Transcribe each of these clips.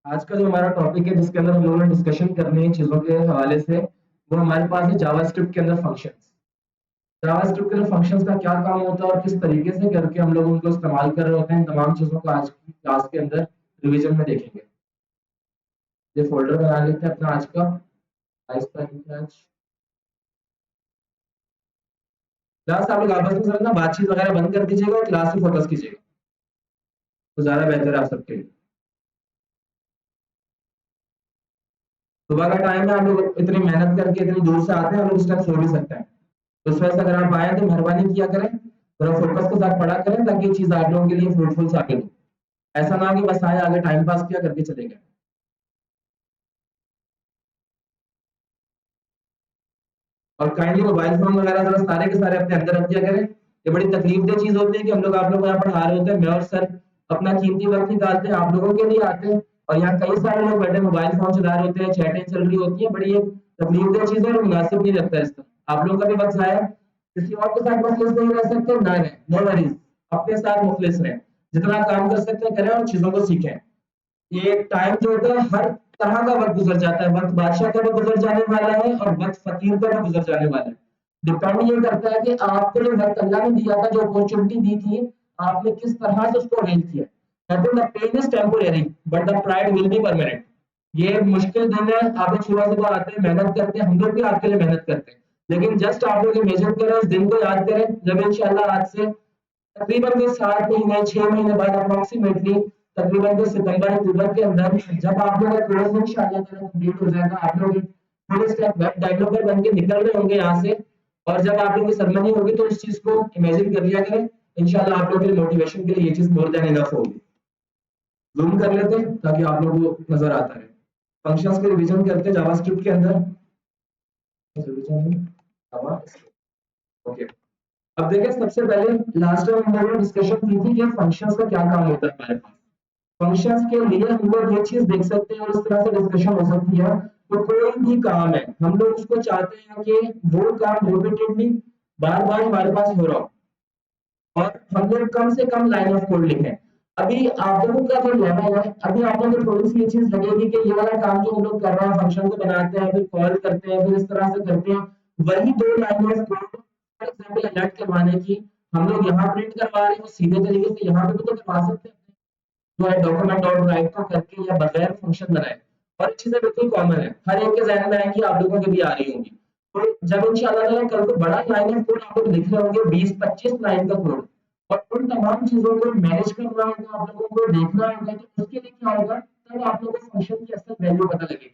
आज का जो हमारा टॉपिक है जिसके अंदर हम लोगों ने डिस्कशन करनी है चीजों के हवाले से वो हमारे पास है जावास्क्रिप्ट के अंदर फंक्शंस। जावास्क्रिप्ट के अंदर फंक्शंस का क्या काम होता है और किस तरीके से करके हम लोग उनको इस्तेमाल कर रहे होते हैं, इन तमाम चीजों को आज की क्लास के अंदर रिवीजन में देखेंगे। ये फोल्डर बना लेते हैं अपना आज का। आज क्लास आप लोग आपस में सब ना बातचीत वगैरह बंद कर दीजिएगा और क्लास में फोकस कीजिएगा तो ज्यादा बेहतर है आप सबके लिए। सुबह का टाइम है, आप लोग इतनी मेहनत करके इतनी दूर से आते हैं, हम लोग इस टाइम सो भी सकते हैं। तो इस वजह से अगर आप आए तो मेहरबानी किया करें, थोड़ा फोकस के साथ पढ़ा करें ताकि ये चीज आप लोगों के लिए फ्रूटफुल साबित हो। ऐसा ना हो कि बस आए आगे टाइम पास किया करके चले गए। और काइंडली मोबाइल फोन वगैरह जरा सारे के सारे अपने अंदर रख दिया करें। ये बड़ी तकलीफदेह चीज होती है कि हम लोग आप लोग को यहाँ पढ़ा रहे होते हैं, मैं और सर अपना कीमती वक्त निकालते हैं, आप लोगों के लिए आते हैं और यहाँ कई सारे लोग बैठे मोबाइल फोन चला रहे होते हैं, चैटिंग चल रही होती है। बड़ी एक तकलीफदेह चीज है और मुनासिब नहीं लगता है इसका। आप लोगों का भी वक्त जाया, किसी और के साथ मुखलिस नहीं रह सकते, ना रहे, नो वरीज, अपने साथ मुखलिस रहें, जितना काम कर सकते हैं करें और चीजों को सीखें। ये टाइम जो होता है हर तरह का वक्त गुजर जाता है, वक्त बादशाह का भी गुजर जाने वाला है और वक्त फकीर का भी गुजर जाने वाला है। डिपेंड ये करता है कि आपको जो वक्त अल्लाह ने दिया था, जो अपॉर्चुनिटी दी थी, आपने किस तरह से उसको अवेल किया। कहते हैं the pain is temporary but the pride will be permanent. ये मुश्किल दिन है, आप लोग सुबह सुबह आते हैं, मेहनत करते हैं, हम लोग भी आपके लिए मेहनत करते हैं, लेकिन जस्ट आप लोग इमेजिन करें, उस दिन को याद करें जब इंशाल्लाह आज से तकरीबन कोई 7 महीने 6 महीने बाद अप्रोक्सीमेटली तकरीबन कोई सितंबर अक्टूबर के अंदर जब आप लोग का कोर्स इंशाल्लाह ताला कंप्लीट हो जाएगा, आप लोग फुल स्टैक वेब डेवलपर बन के निकल रहे होंगे यहाँ से। और जब आप लोग की सेरेमनी होगी तो उस चीज को इमेजिन कर लिया करें। इंशाल्लाह आप लोगों के लिए मोटिवेशन के लिए ये चीज मोर देन इनफ होगी। जूम कर लेते हैं ताकि आप लोगों को नजर आता रहे। फंक्शंस के रिवीजन करते हैं जावास्क्रिप्ट के अंदर। ओके, अब देखिए सबसे पहले लास्ट टाइम हम लोगों ने डिस्कशन की थी कि फंक्शंस का क्या काम होता है हमारे पास। फंक्शंस के लिए हम लोग ये चीज देख सकते हैं और इस तरह से डिस्कशन हो सकती है। तो कोई भी काम है हम लोग उसको चाहते हैं कि वो काम रिपीटेडली बार बार हमारे पास हो रहा हो और हम लोग कम से कम लाइन ऑफ कोड लिखें। अभी आप लोगों का जो लेवल है, अभी आप लोगों को थोड़ी सी ये चीज लगेगी कि ये वाला काम जो हम लोग कर रहे हैं, फंक्शन को बनाते हैं, फिर कॉल करते हैं, फिर इस तरह से करते हैं, वही 2 line of code for example alert करवाने की हम लोग यहाँ प्रिंट करवा रहे हैं, वो सीधे तरीके से यहाँ पे भी तो करवा सकते हैं, जो है डॉक्यूमेंट डॉट राइट को करके या बगैर फंक्शन बनाए। और ये चीजें बिल्कुल कॉमन है, हर एक के जहन में आएंगी, आप लोगों के भी आ रही होंगी। तो जब इंशाल्लाह ताला कल को बड़ा लाइन ऑफ कोड आप लोग लिख रहे होंगे, 20-25 लाइन का कोड, और उन तमाम चीजों को मैनेज करना होगा, आप लोगों को देखना होगा, तो उसके लिए क्या होगा, तब आप लोगों को फंक्शन की असल वैल्यू पता लगेगी।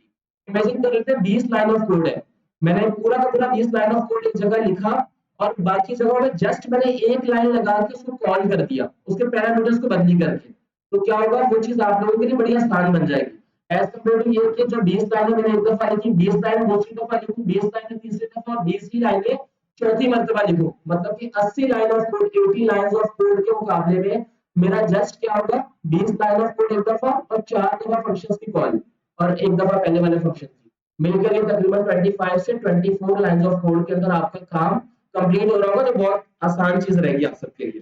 इमेजिन कर लेते हैं 20 लाइन ऑफ कोड है, मैंने पूरा का पूरा 20 लाइन ऑफ कोड एक जगह लिखा और बाकी जगहों में जस्ट मैंने एक लाइन लगा के उसको कॉल कर दिया, उसके पैरामीटर्स को बदली करके। तो क्या होगा, वो चीज आप लोगों के लिए बड़ी आसान बन जाएगी। एज कम्पेयर टू ये कि जो 20 लाइनें मैंने एक दफा लिखी, 20 लाइन दूसरी दफा लिखूं, 20 लाइनें तीसरी दफा और 20 ही लाइनें चौथी मर्तबा लिखूं, मतलब कि 80 line of code, 80 line of code के मुकाबले में मेरा जस्ट क्या होगा, 20 लाइन ऑफ कोड एक दफा और 4 दफा फंक्शंस की कॉल और एक दफा पहले वाले फंक्शन की, मिलकर ये तकरीबन 25 से 24 लाइन ऑफ कोड के अंदर आपका काम कंप्लीट हो रहा होगा, जो बहुत आसान चीज रहेगी आप सबके लिए।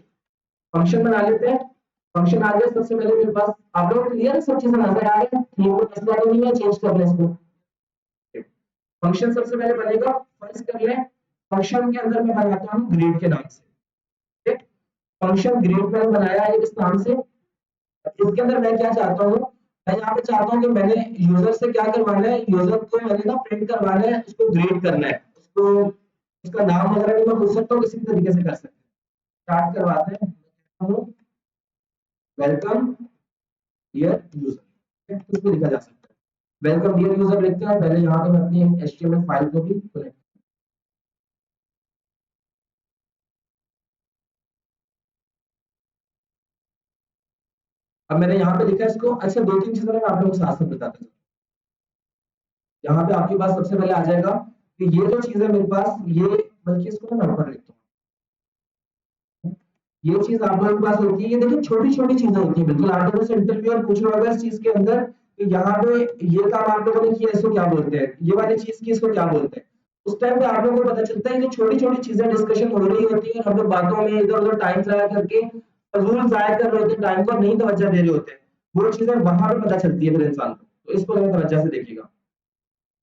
फंक्शन बना लेते हैं। फंक्शन आ गया सबसे पहले मेरे पास, आप लोग क्लियर है, सब चीजें नजर आ रही है, ठीक है, मसला तो नहीं है चेंज करने इसको। फंक्शन सबसे पहले बनेगा, फर्स्ट कर ले, फंक्शन के अंदर मैं बनाता हूँ ग्रेड के नाम से। ठीक, फंक्शन ग्रेड मैंने बनाया है इस नाम से। इसके अंदर मैं क्या चाहता हूँ, मैं यहाँ पे चाहता हूँ कि मैंने यूजर से क्या करवाना है, यूजर को मैंने ना प्रिंट करवाना है, उसको ग्रेड करना है, उसको उसका नाम वगैरह भी मैं पूछ सकता हूँ, किसी भी तरीके से कर सकते हैं। स्टार्ट करवाते हैं, वेलकम डियर यूजर, कुछ भी लिखा जा सकता है। वेलकम डियर यूजर लिखते हैं, पहले यहाँ पे मैं अपनी एचटीएमएल फाइल को भी कनेक्ट। अब मैंने यहाँ पे लिखा है इसको। अच्छा, 2-3 चीजें मैं आप लोगों को साथ साथ बताता हूँ। यहाँ पे आपके पास सबसे पहले आ जाएगा कि ये जो चीज है मेरे पास, ये बल्कि इसको मैं ऊपर लिखता हूँ। ये चीज आप लोगों के पास होती है, ये देखिए छोटी छोटी चीजें होती है, बिल्कुल आप लोगों से इंटरव्यूअर पूछ रहा होगा इस चीज के अंदर कि यहाँ पे ये काम आप लोगों ने किया, इसको क्या बोलते हैं, ये वाली चीज की इसको क्या बोलते हैं। उस टाइम पे आप लोगों को पता चलता है कि छोटी छोटी चीजें डिस्कशन हो रही होती है, हम लोग बातों में इधर उधर टाइम जाया करके फजूल जाया कर रहे होते हैं, टाइम को नहीं तवज्जो दे रहे होते हैं। वो चीजें वहां पे पता चलती है फिर इंसान को, तो इसको जरा तवज्जो से देखिएगा।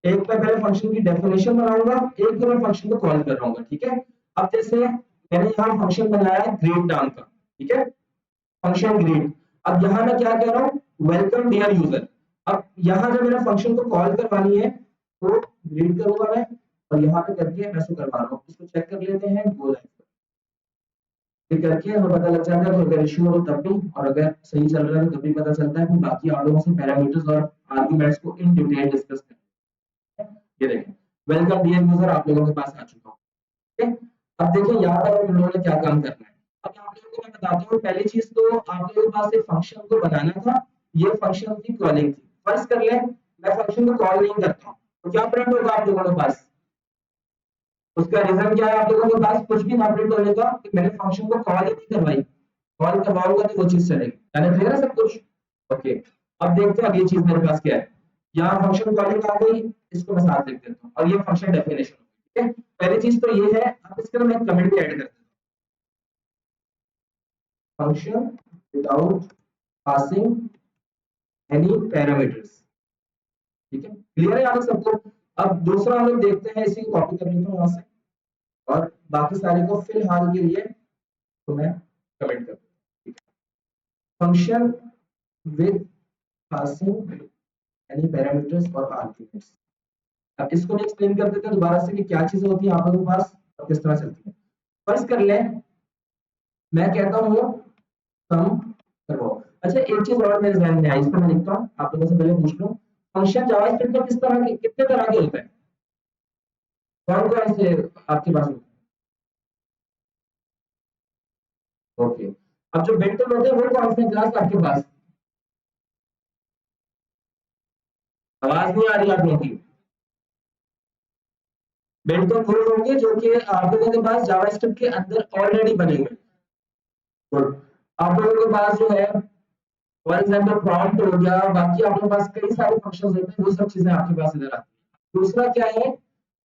एक मैं पहले फंक्शन की डेफिनेशन बनाऊंगा, एक तो मैं फंक्शन को कॉल कर रहा हूँ, ठीक है। अब जैसे मैंने यहाँ फंक्शन बनाया ग्रीट नाम का, ठीक है, फंक्शन ग्रीट। अब यहाँ मैं क्या कह रहा हूँ, वेलकम डियर यूजर। अब यहाँ जब मेरा फंक्शन को कॉल करवानी है तो ग्रीट करूंगा मैं, और यहाँ पे करके मैं इसको करवा रहा हूँ। इसको चेक कर लेते हैं, गो लाइव करके हमें पता लग जाता है कि अगर इश्यू हो तब भी, और अगर सही चल रहा है तो तब भी पता चलता है। फिर बाकी आप लोगों से पैरामीटर्स और आर्गुमेंट्स को इन डिटेल डिस्कस करते हैं। ये देखें, वेलकम डियर यूजर आप लोगों के पास आ चुका हूँ, ठीक है। अब देखिए यहाँ पर हम लोगों ने क्या काम करना है। अब आप लोगों को मैं बताता हूँ, पहली चीज तो आप लोगों के पास एक फंक्शन को बनाना था, ये फंक्शन की कॉलिंग थी। फर्स्ट कर ले, मैं फंक्शन को कॉल नहीं करता हूँ तो क्या प्रिंट होगा आप लोगों के पास, उसका रीजन क्या है, आप लोगों के पास कुछ भी ना प्रिंट होने का कि मैंने फंक्शन को कॉल ही नहीं करवाई। कॉल करवाऊंगा तो वो चीज चलेगी, यानी क्लियर है सब कुछ। ओके, अब देखते हैं अब ये चीज मेरे पास क्या है। यहाँ फंक्शन कॉलिंग आ गई, इसको मैं साथ लिख देता हूँ, और ये फंक्शन डेफिनेशन, ठीक है। पहली चीज तो ये है, अब इसके अंदर मैं कमेंट भी ऐड कर देता हूँ, function without passing any parameters, ठीक है। क्लियर है यहाँ तक सबको। अब दूसरा हम लोग देखते हैं, इसी को कॉपी कर लेता हूँ वहां से, और बाकी सारे को फिलहाल के लिए तो मैं कमेंट कर दूँ। Function with passing any parameters और आर्ग्यूमेंट्स। अब इसको भी एक्सप्लेन कर देते हैं दोबारा से कि क्या चीजें होती है आप लोगों के पास और किस तरह चलती है। फर्स्ट कर लें, मैं कहता हूँ सम करो। अच्छा, एक चीज और मेरे ध्यान में आई, इसको मैं लिखता हूँ, आप लोगों से पहले पूछ लूं, फंक्शन जावास्क्रिप्ट में किस तरह के, कितने तरह के होते हैं, कौन कौन से आपके पास होते हैं? ओके, अब जो बिल्ट इन होते हैं वो कौन से क्लास आपके पास, आवाज नहीं आ रही आप लोगों की। बिल्ट इन वो होंगे जो कि आप लोगों के पास जावास्क्रिप्ट के अंदर ऑलरेडी बने हुए हैं। गुड, आप लोगों के पास जो है फॉर एग्जांपल प्रॉम्प्ट हो गया, बाकी आपके पास कई सारे फंक्शंस होते हैं, वो सब चीजें आपके पास इधर आती हैं। दूसरा क्या है,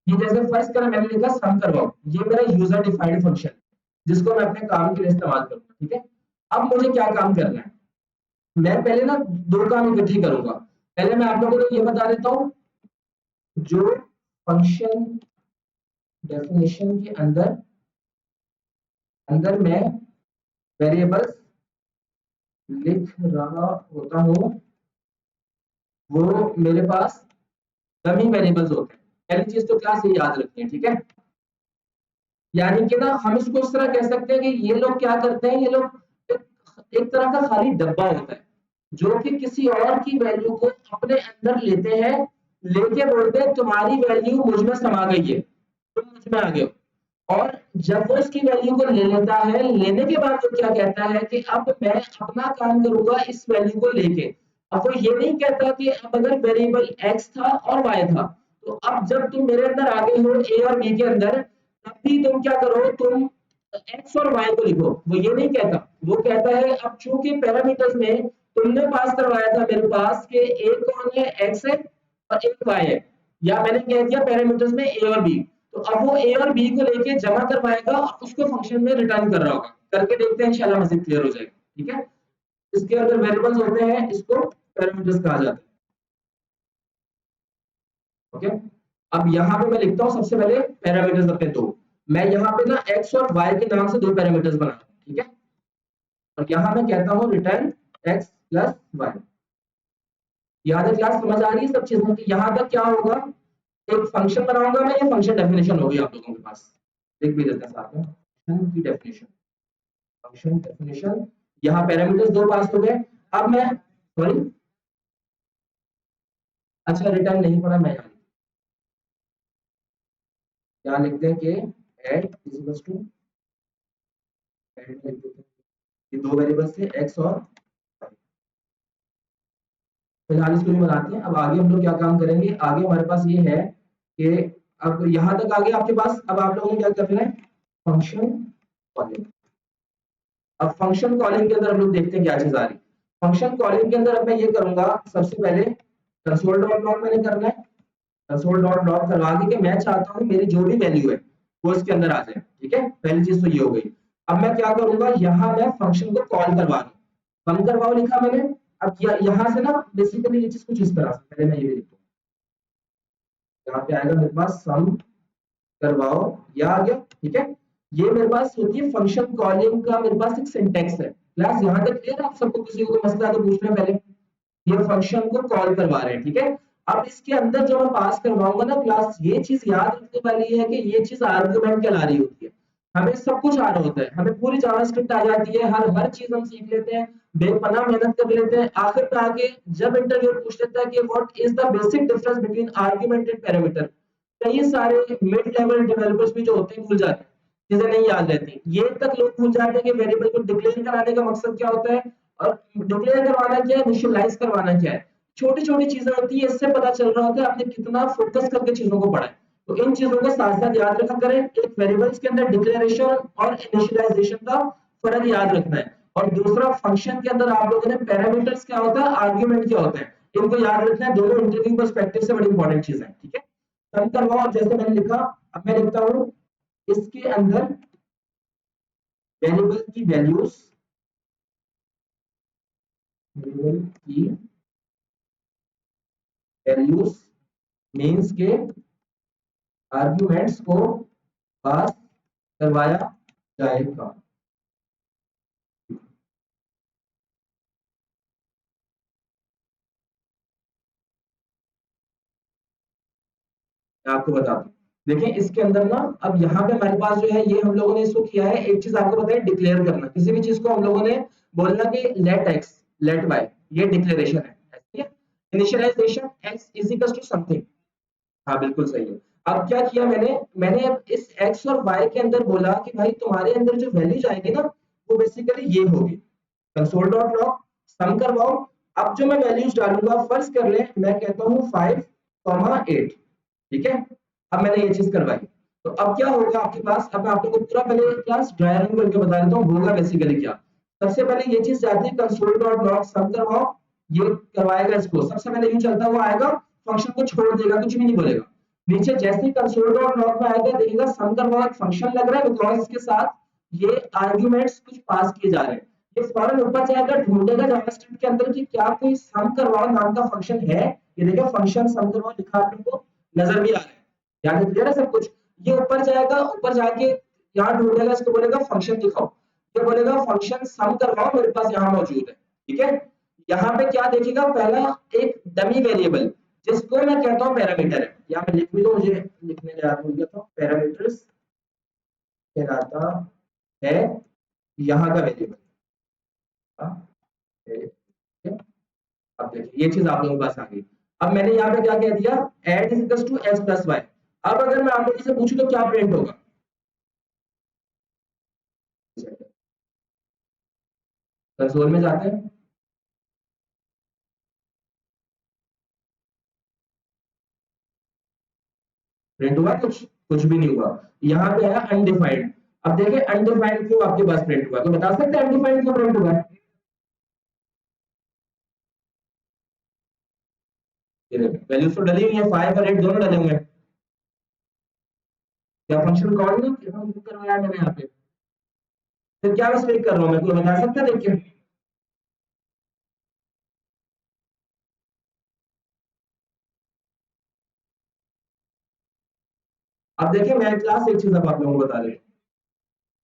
ये जैसे फर्स्ट करा मैंने लिखा सम करवाओ, ये मेरा यूजर डिफाइंड फंक्शन जिसको मैं अपने काम के लिए इस्तेमाल करूंगा, ठीक है। अब मुझे क्या काम करना है, मैं पहले ना दो काम इकट्ठी करूंगा। पहले मैं आप लोगों को ये बता देता हूँ, जो फंक्शन डेफिनेशन के अंदर अंदर मैं वेरिएबल्स लिख रहा होता हूँ, वो मेरे पास डमी वेरिएबल्स होते हैं। पहली चीज तो क्लास ये याद रखनी है, ठीक है। यानी कि ना हम इसको इस तरह कह सकते हैं कि ये लोग क्या करते हैं, ये लोग एक, एक तरह का खाली डब्बा होता है जो कि किसी और की वैल्यू को अपने अंदर लेते हैं, लेके बोलते हैं तुम्हारी वैल्यू मुझ में समा गई है, तुम मुझ में आ गए हो। और जब वो इसकी वैल्यू को ले लेता है, लेने के बाद वो क्या कहता है कि अब मैं अपना काम करूंगा इस वैल्यू को लेके। अब वो ये नहीं कहता कि अब अगर वेरिएबल x था और y था, तो अब जब तुम मेरे अंदर आ गए हो a और b के अंदर, तब भी तुम क्या करो, तुम x और y को लिखो। वो ये नहीं कहता, वो कहता है अब चूंकि पैरामीटर्स में तुमने पास करवाया था मेरे पास कि a कौन है, x है और एक y है, या मैंने कह दिया पैरामीटर्स में a और b, तो अब वो a और b को लेके जमा करवाएगा और उसको फंक्शन में रिटर्न कर रहा होगा। करके देखते हैं, इंशाल्लाह मजीद क्लियर हो जाएगा, ठीक है। इसके अंदर वेरिएबल्स होते हैं, इसको पैरामीटर्स कहा जाता है। ओके, अब यहाँ पे मैं लिखता हूँ सबसे पहले पैरामीटर्स अपने दो। मैं यहाँ पे ना x और y के नाम से दो पैरामीटर्स बना रहा हूँ, ठीक है। और यहाँ मैं कहता हूँ रिटर्न x प्लस y। यहाँ तक क्लास समझ आ रही है सब चीजें कि यहाँ तक क्या होगा, एक फंक्शन बनाऊंगा मैं, ये फंक्शन डेफिनेशन होगी आप लोगों के पास। देख भी देते हैं साथ में फंक्शन की डेफिनेशन, फंक्शन डेफिनेशन। यहाँ पैरामीटर्स दो पास हो गए। अब मैं सॉरी, अच्छा रिटर्न नहीं पड़ा, मैं यहाँ लिख दें कि add is equals to, add लिख देते हैं, ये दो वेरिएबल्स थे x और y। फिलहाल इसको नहीं बनाते हैं। अब आगे हम लोग क्या काम करेंगे, आगे हमारे पास ये है कि अब यहाँ तक आगे आपके पास, अब आप लोगों ने क्या करना है, फंक्शन कॉलिंग। अब फंक्शन कॉलिंग के अंदर हम लोग देखते हैं क्या चीज आ रही है। फंक्शन कॉलिंग के अंदर अब मैं ये करूंगा, सबसे पहले कंसोल डॉट लॉग मैंने करना है। कंसोल डॉट लॉग करवा के मैं चाहता हूँ मेरी जो भी वैल्यू है वो इसके अंदर आ जाए, ठीक है। पहली चीज तो ये हो गई। अब मैं क्या करूंगा, यहाँ मैं फंक्शन को कॉल करवा दूं, कम करवाओ लिखा मैंने। अब यहाँ से ना बेसिकली ये चीज कुछ इस तरह से, पहले मैं ये लिखता हूँ, यहाँ पे आएगा मेरे पास सम करवाओ, यह आ गया, ठीक है। ये मेरे पास होती है फंक्शन कॉलिंग का मेरे पास एक सिंटेक्स है। क्लास यहाँ तक क्लियर है? आप सबको किसी को मसला तो पूछ रहे पहले, ये फंक्शन को कॉल करवा रहे हैं, ठीक है। अब इसके अंदर जो मैं पास करवाऊंगा ना क्लास, ये चीज याद रखने वाली है कि ये चीज आर्गुमेंट कहला रही होती है। हमें सब कुछ आ रहा होता है, हमें पूरी जावास्क्रिप्ट आ जाती है, हर हर चीज हम सीख लेते हैं, बेपनाह मेहनत कर लेते हैं, आखिर पे आके जब इंटरव्यू पूछ लेता है कि what is the basic difference between argument and parameter, कई सारे मिड लेवल डेवलपर्स भी जो होते हैं भूल जाते हैं, चीजें नहीं याद रहती, ये तक लोग भूल जाते हैं कि वेरिएबल को डिक्लेयर कराने का मकसद क्या होता है, और डिक्लेयर करवाना क्या है, इनिशियलाइज करवाना क्या है। छोटी छोटी चीजें होती है, इससे पता चल रहा होता है आपने कितना फोकस करके चीजों को पढ़ा है। तो इन चीजों को साथ साथ याद रखा करें, एक वेरिएबल्स के अंदर डिक्लेरेशन और इनिशियलाइजेशन का फर्क याद रखना है, और दूसरा फंक्शन के अंदर आप लोगों ने पैरामीटर्स क्या होता है, आर्ग्यूमेंट क्या होता है, इनको याद रखना है। दोनों इंटरव्यू पर्सपेक्टिव से बड़ी इंपॉर्टेंट चीज है, ठीक है। सम करवाओ जैसे मैंने लिखा, अब मैं लिखता हूँ इसके अंदर वेरिएबल की वैल्यूज, वेरिएबल की वैल्यूज मीन्स के आर्ग्यूमेंट्स को पास करवाया जाएगा। मैं आपको बताता हूँ, देखिए इसके अंदर ना, अब यहाँ पे हमारे पास जो है ये हम लोगों ने इसको किया है, एक चीज आपको पता है डिक्लेयर करना, किसी भी चीज को हम लोगों ने बोलना कि लेट एक्स लेट वाई, ये डिक्लेरेशन है, ठीक है। Initialization x is equal to something, हाँ बिल्कुल सही है। अब क्या किया मैंने, मैंने अब इस x और y के अंदर बोला कि भाई तुम्हारे अंदर जो वैल्यू जाएगी ना, वो बेसिकली ये होगी, कंसोल डॉट लॉग सम करवाओ। अब जो मैं वैल्यूज डालूंगा, फर्ज कर ले मैं कहता हूँ 5,8, ठीक है। अब मैंने ये चीज करवाई, तो अब क्या होगा आपके पास, अब मैं आप लोगों को पूरा पहले क्लास ड्राई रन करके बता देता हूँ होगा बेसिकली क्या। सबसे पहले ये चीज जाती है कंसोल डॉट लॉग सम करवाओ, ये करवाएगा इसको, सबसे पहले यूं चलता हुआ आएगा, फंक्शन को छोड़ देगा, कुछ भी नहीं बोलेगा। नीचे जैसे ही कंसोल डॉट लॉग में आएगा, देखिएगा सम करवाओ एक फंक्शन लग रहा है, बिकॉज इसके साथ ये आर्ग्यूमेंट्स कुछ पास किए जा रहे हैं। ये फौरन ऊपर जाएगा, ढूंढेगा जावास्क्रिप्ट के अंदर कि क्या कोई सम करवाओ नाम का फंक्शन है। ये देखिए फंक्शन सम करवाओ लिखा आप लोगों को नजर भी आ रहा है, यानी क्लियर है सब कुछ। ये ऊपर जाएगा, ऊपर जाके यहाँ ढूंढेगा, इसको बोलेगा फंक्शन दिखाओ, ये बोलेगा फंक्शन सम करवाओ मेरे पास यहाँ मौजूद है, ठीक है। यहाँ पे क्या देखेगा, पहला एक डमी वेरिएबल जिसको मैं कहता हूँ पैरामीटर है, यहाँ पे लिख भी दो, मुझे लिखने का याद भूल गया था, पैरामीटर्स कहलाता है यहाँ का वेरिएबल। अब देखिए ये चीज आप लोगों के पास आ गई। अब मैंने यहाँ पे क्या कह दिया, add is equal to x plus y. अब अगर मैं आप लोगों से पूछूं तो क्या प्रिंट होगा, कंसोल में जाते हैं, प्रिंट हुआ कुछ, कुछ भी नहीं हुआ। यहाँ पे है अनडिफाइंड। अब देखिए अनडिफाइंड क्यों आपके पास प्रिंट हुआ, तो बता सकते हैं अनडिफाइंड क्यों प्रिंट हुआ है? वैल्यूज तो डली हुई है, 5 और 8 दोनों डले हुए हैं, क्या फंक्शन कॉल नहीं करवाया मैंने यहाँ पे, फिर क्या मिस्टेक कर रहा हूँ मैं, कोई बता सकता है देखिए। अब देखिए मैं क्लास एक चीज अब आप लोगों को बता रही हूँ,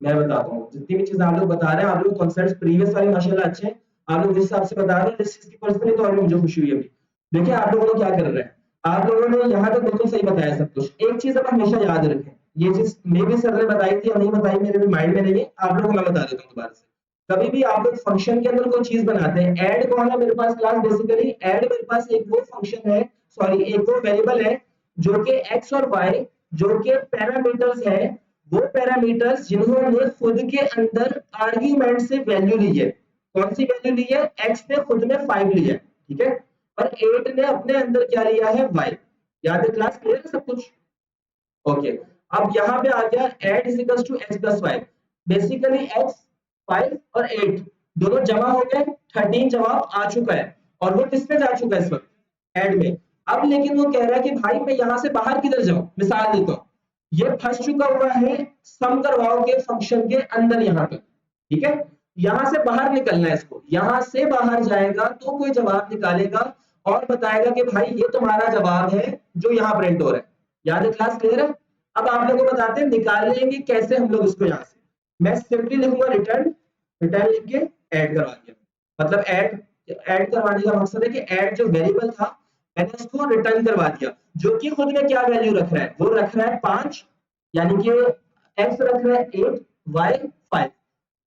मैं बताता हूँ जितनी भी चीजें आप लोग बता रहे हैं, आप लोग कॉन्सेप्ट प्रीवियस वाले माशाल्लाह अच्छे हैं, आप लोग जिस हिसाब से बता रहे हैं जिस चीज की पर्सनली तो और भी मुझे खुशी हुई अभी। देखिए आप लोगों को क्या कर रहे हैं, आप लोगों ने यहाँ तक बिल्कुल सही बताया सब कुछ। एक चीज आप हमेशा याद रखें, ये चीज मे भी सर ने बताई थी या नहीं बताई मेरे भी माइंड में नहीं है, आप लोगों को मैं बता देता हूँ दोबारा से। कभी भी आप लोग फंक्शन के अंदर कोई चीज बनाते हैं, ऐड कौन है मेरे पास क्लास, बेसिकली ऐड मेरे पास एक वो फंक्शन है, सॉरी एक वो वेरिएबल है जो कि एक्स और वाई जो कि पैरामीटर्स है, वो पैरामीटर्स जिन्होंने खुद के अंदर आर्ग्यूमेंट से वैल्यू ली है। कौन सी वैल्यू ली है, एक्स ने खुद में 5 लिया है, ठीक है, और 8 ने अपने अंदर क्या लिया है, वाई। याद है क्लास, क्लियर है सब कुछ, ओके। अब यहाँ पे आ गया add is equal to x plus y, basically x 5 और 8 दोनों जमा हो गए, 13 जवाब आ चुका है, और वो किस पे जा चुका है इस वक्त, एड में। अब लेकिन वो कह रहा है कि भाई मैं यहाँ से बाहर किधर जाऊं, मिसाल देता हूँ, ये फंस चुका हुआ है सम करवाओ के फंक्शन के अंदर यहाँ पे, ठीक है। यहां से बाहर निकलना है इसको, यहां से बाहर जाएगा तो कोई जवाब निकालेगा और बताएगा कि भाई ये तुम्हारा जवाब है जो यहाँ प्रिंट हो रहा है। याद है, क्लास क्लियर है? अब आप लोगों को बताते हैं निकालेंगे कैसे हम लोग इसको यहाँ से। मैं सिंपली लिखूंगा रिटर्न, रिटर्न लिख के ऐड करवा दिया, मतलब ऐड करवाने का मकसद है कि ऐड जो वेरिएबल था मैंने उसको रिटर्न करवा दिया, जो कि खुद में क्या वैल्यू रख रहा है, वो रख रहा है 5, यानी कि एक्स रख रहा है 8, वाई 5।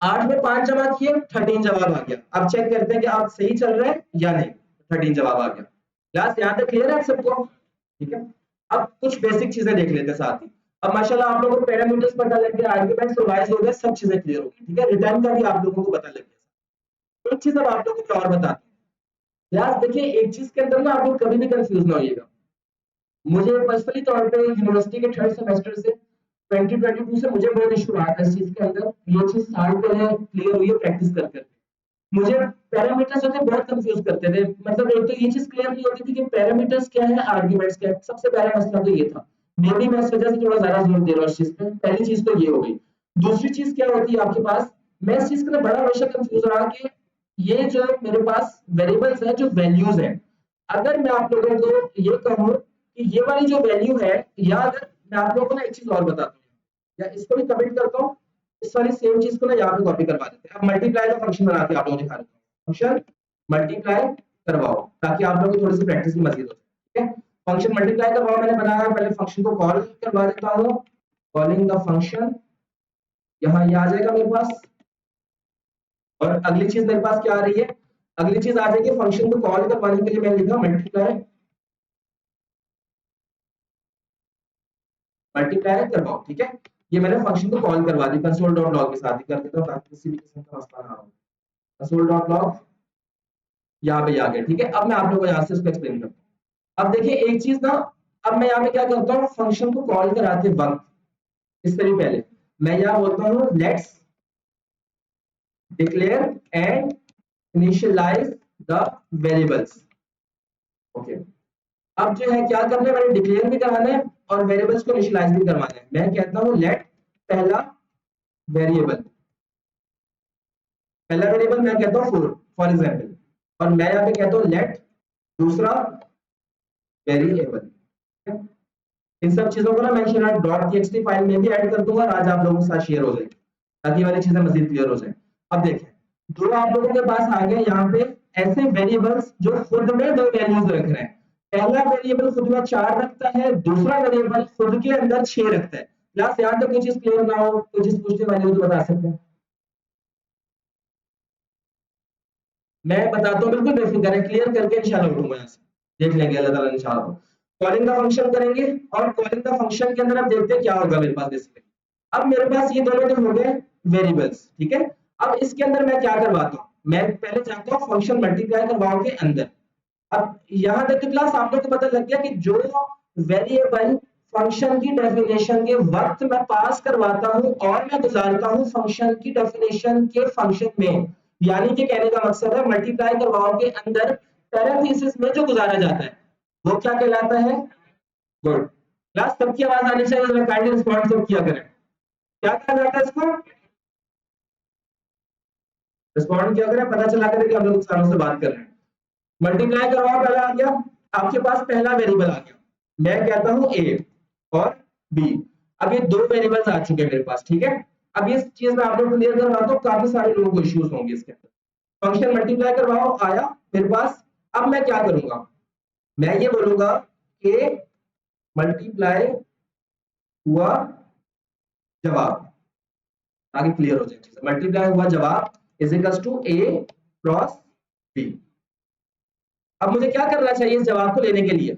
8 में 5 जमा किए 13 जवाब आ गया। अब चेक करते हैं कि आप सही चल रहे हैं या नहीं। 13 जवाब आ गया। क्लास यहाँ तक क्लियर है सबको? ठीक है, अब कुछ बेसिक चीजें देख लेते हैं साथ ही। अब माशाल्लाह आप लोगों को पैरामीटर्स पता लग गया, आर्गुमेंट्स रिवाइज हो गए, सब चीजें क्लियर हो गई। ठीक है, रिटर्न का भी आप लोगों को पता लग गया। एक चीज अब आप लोगों को और बताते हैं। क्लास देखिए, एक चीज के अंदर ना आप लोग कभी भी कंफ्यूज ना होइएगा। मुझे पर्सनली तौर पे यूनिवर्सिटी के थर्ड सेमेस्टर से 2022 से मुझे बहुत इशू रहा था इस चीज के अंदर। ये चीज साल पहले क्लियर हुई है प्रैक्टिस कर करके। मुझे पैरामीटर्स होते बहुत कंफ्यूज करते थे, मतलब एक तो ये चीज क्लियर नहीं होती थी कि पैरामीटर्स क्या है, आर्गुमेंट्स क्या है। सबसे पहला मसला तो ये था, मे भी मैं इस वजह से थोड़ा ज्यादा जोर दे रहा हूँ इस चीज पे। पहली चीज तो ये हो गई। दूसरी चीज क्या होती है आपके पास, मैं इस चीज के लिए बड़ा हमेशा कंफ्यूज रहा कि ये जो मेरे पास वेरिएबल्स है, जो वैल्यूज है, अगर मैं आप लोगों को ये कहूँ कि ये वाली जो वैल्यू है, या अगर मैं आप लोगों को ना एक चीज और बताता हूँ, या इसको भी कमेंट करता हूँ, इस वाली सेम चीज को ना यहाँ पे कॉपी करवा देते हैं। अब मल्टीप्लाई का फंक्शन बना के आप लोगों को दिखा देता हूँ। फंक्शन मल्टीप्लाई करवाओ ताकि आप लोगों की थोड़ी सी प्रैक्टिस भी मजीद हो जाए। ठीक है, फंक्शन मल्टीप्लाई करवाओ मैंने बनाया, पहले फंक्शन को कॉल करवा देता हूँ। कॉलिंग द फंक्शन, यहाँ ये आ जाएगा मेरे पास। और अगली चीज मेरे पास क्या आ रही है, अगली चीज आ जाएगी फंक्शन को कॉल करवाने के लिए मैं लिखा मल्टीप्लाई, मल्टीप्लाई करवाओ। ठीक है, ये मैंने फंक्शन को कॉल करवा दी, कंसोल डॉट लॉग के साथ ही कर देता हूँ ताकि किसी भी किस्म का मसला ना हो। कंसोल डॉट लॉग यहाँ पे आ गया। ठीक है, अब मैं आप लोगों को यहाँ से इसको एक्सप्लेन करता हूँ। अब देखिए एक चीज ना, अब मैं यहाँ पे क्या करता हूँ, फंक्शन को कॉल कराते वक्त इससे भी पहले मैं यहाँ बोलता हूँ let's declare and initialize the variables. Okay, अब जो है क्या करना है, मैंने डिक्लेयर भी कराना है और वेरिएबल्स को इनिशियलाइज भी करवाना है। मैं कहता हूँ लेट पहला वेरिएबल, पहला वेरिएबल मैं कहता हूँ फॉर एग्जाम्पल, और मैं यहाँ पे कहता हूँ लेट दूसरा वेरिएबल। इन सब चीजों को ना मैं .txt फाइल में भी ऐड कर दूंगा और आज आप लोगों के साथ शेयर हो जाएगी ताकि वाली चीजें मजीद क्लियर हो जाए। अब देखें, दो आप लोगों के पास आ गए यहाँ पे ऐसे वेरिएबल्स जो खुद में दो वैल्यूज रख रहे हैं। पहला वेरिएबल खुद में 4 रखता है, दूसरा वेरिएबल खुद के अंदर 6 रखता है। क्लास यहाँ तक कोई चीज क्लियर ना हो, कोई चीज पूछने वाली हो तो बता सकते हैं। मैं बताता हूँ, बिल्कुल बेफिक्र है, क्लियर करके इंशाल्लाह उठूंगा यहाँ से, देख लेंगे अल्लाह ताला इंशाल्लाह। कॉलिंग का फंक्शन करेंगे और कॉलिंग का फंक्शन के अंदर अब देखते हैं क्या होगा मेरे पास बेसिकली। अब मेरे पास ये दोनों तो हो गए वेरिएबल्स। ठीक है, अब इसके अंदर मैं क्या करवाता हूँ, मैं पहले जाता हूँ फंक्शन मल्टीप्लाई करवाओ के अंदर। अब यहाँ तक तो क्लास आप लोग को पता लग गया कि जो वेरिएबल फंक्शन की डेफिनेशन के वक्त मैं पास करवाता हूँ और मैं गुजारता हूँ फंक्शन की डेफिनेशन के फंक्शन में, यानी कि कहने का मकसद है मल्टीप्लाई करवाओ के अंदर पैरेंथेसिस में जो गुजारा जाता है वो क्या कहलाता है? गुड। क्लास सबकी आवाज आनी चाहिए, काइंडली रिस्पॉन्ड सब किया करें। क्या कहा जाता है इसको? रिस्पॉन्ड किया करें, पता चला करे कि हम लोग इंसानों से बात कर रहे हैं। मल्टीप्लाई करवाओ, पहला आ गया आपके पास, पहला वेरिएबल आ गया, मैं कहता हूं ए और बी। अब ये दो वेरिएबल्स आ चुके हैं मेरे पास। ठीक है, अब ये चीज मैं आप लोग को क्लियर करवाता हूँ, काफी सारे लोगों को इश्यूज होंगे इसके अंदर। फंक्शन मल्टीप्लाई करवाओ आया मेरे पास, अब मैं क्या करूंगा, मैं ये बोलूंगा कि मल्टीप्लाई हुआ जवाब, ताकि क्लियर हो जाए चीजें। मल्टीप्लाई हुआ जवाब is equals to a cross b. अब मुझे क्या करना चाहिए इस जवाब को लेने के लिए?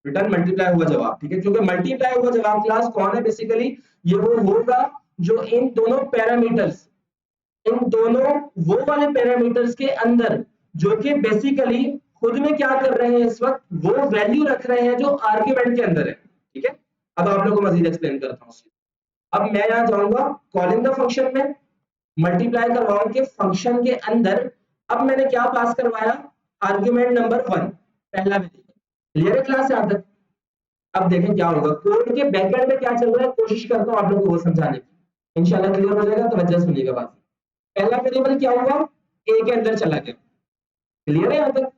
रिटर्न मल्टीप्लाई हुआ जवाब। ठीक है, क्योंकि मल्टीप्लाई हुआ जवाब क्लास कौन है, बेसिकली ये वो होगा जो इन दोनों पैरामीटर्स, इन दोनों वो वाले पैरामीटर्स के अंदर जो कि बेसिकली खुद में क्या कर रहे हैं इस वक्त, वो वैल्यू रख रहे हैं जो आर्ग्यूमेंट के अंदर है। ठीक है, अब आप लोगों को मजीद एक्सप्लेन करता हूँ। अब मैं यहाँ जाऊंगा कॉलिंग द फंक्शन में, मल्टीप्लाई करवाओ के फंक्शन के अंदर। अब मैंने क्या पास करवाया, आर्ग्यूमेंट नंबर 1, पहला वेरिएबल। क्लियर है क्लास यहाँ तक? अब देखें क्या होगा, कोड के बैकएंड में क्या चल रहा है, कोशिश करता हूँ आप लोगों को वो समझाने की। इंशाल्लाह क्लियर हो जाएगा, तो जस्ट सुनिएगा बात। पहला वेरिएबल क्या हुआ, ए के अंदर चला गया, क्लियर है यहाँ तक?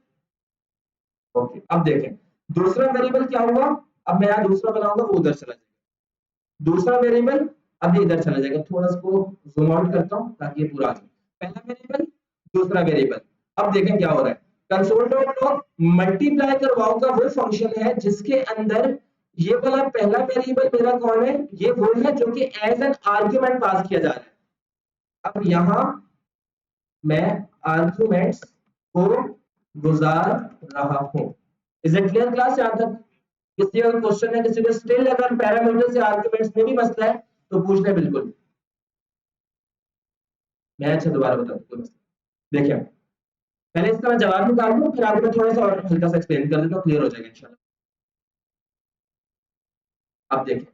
ओके, अब देखें दूसरा वेरिएबल क्या हुआ, अब मैं यहाँ दूसरा बनाऊंगा वो उधर चला जाएगा, दूसरा वेरिएबल अब ये इधर चला जाएगा, थोड़ा इसको जूम आउट करता हूँ ताकि ये पूरा आ जाए। पहला वेरिएबल, दूसरा वेरिएबल, अब देखें क्या हो रहा है, कंसोल डॉट लॉग मल्टीप्लाई करवाओ का वो फंक्शन है जिसके अंदर ये वाला पहला वेरिएबल मेरा कौन है, ये वो है जो कि एज एन आर्ग्यूमेंट पास किया जा रहा है। अब यहाँ मैं आर्ग्यूमेंट्स को गुजार रहा हूं। Is it clear class? यहां तक किसी का क्वेश्चन है, किसी को स्टिल अगर पैरामीटर से आर्ग्यूमेंट्स में भी मसला है तो पूछ ले बिल्कुल, मैं अच्छा दोबारा बता दूं देखिए, पहले इसका मैं जवाब निकाल दूं फिर आपको थोड़ा सा और हल्का सा एक्सप्लेन कर देता हूं, क्लियर हो जाएगा इंशाल्लाह। अब देखिए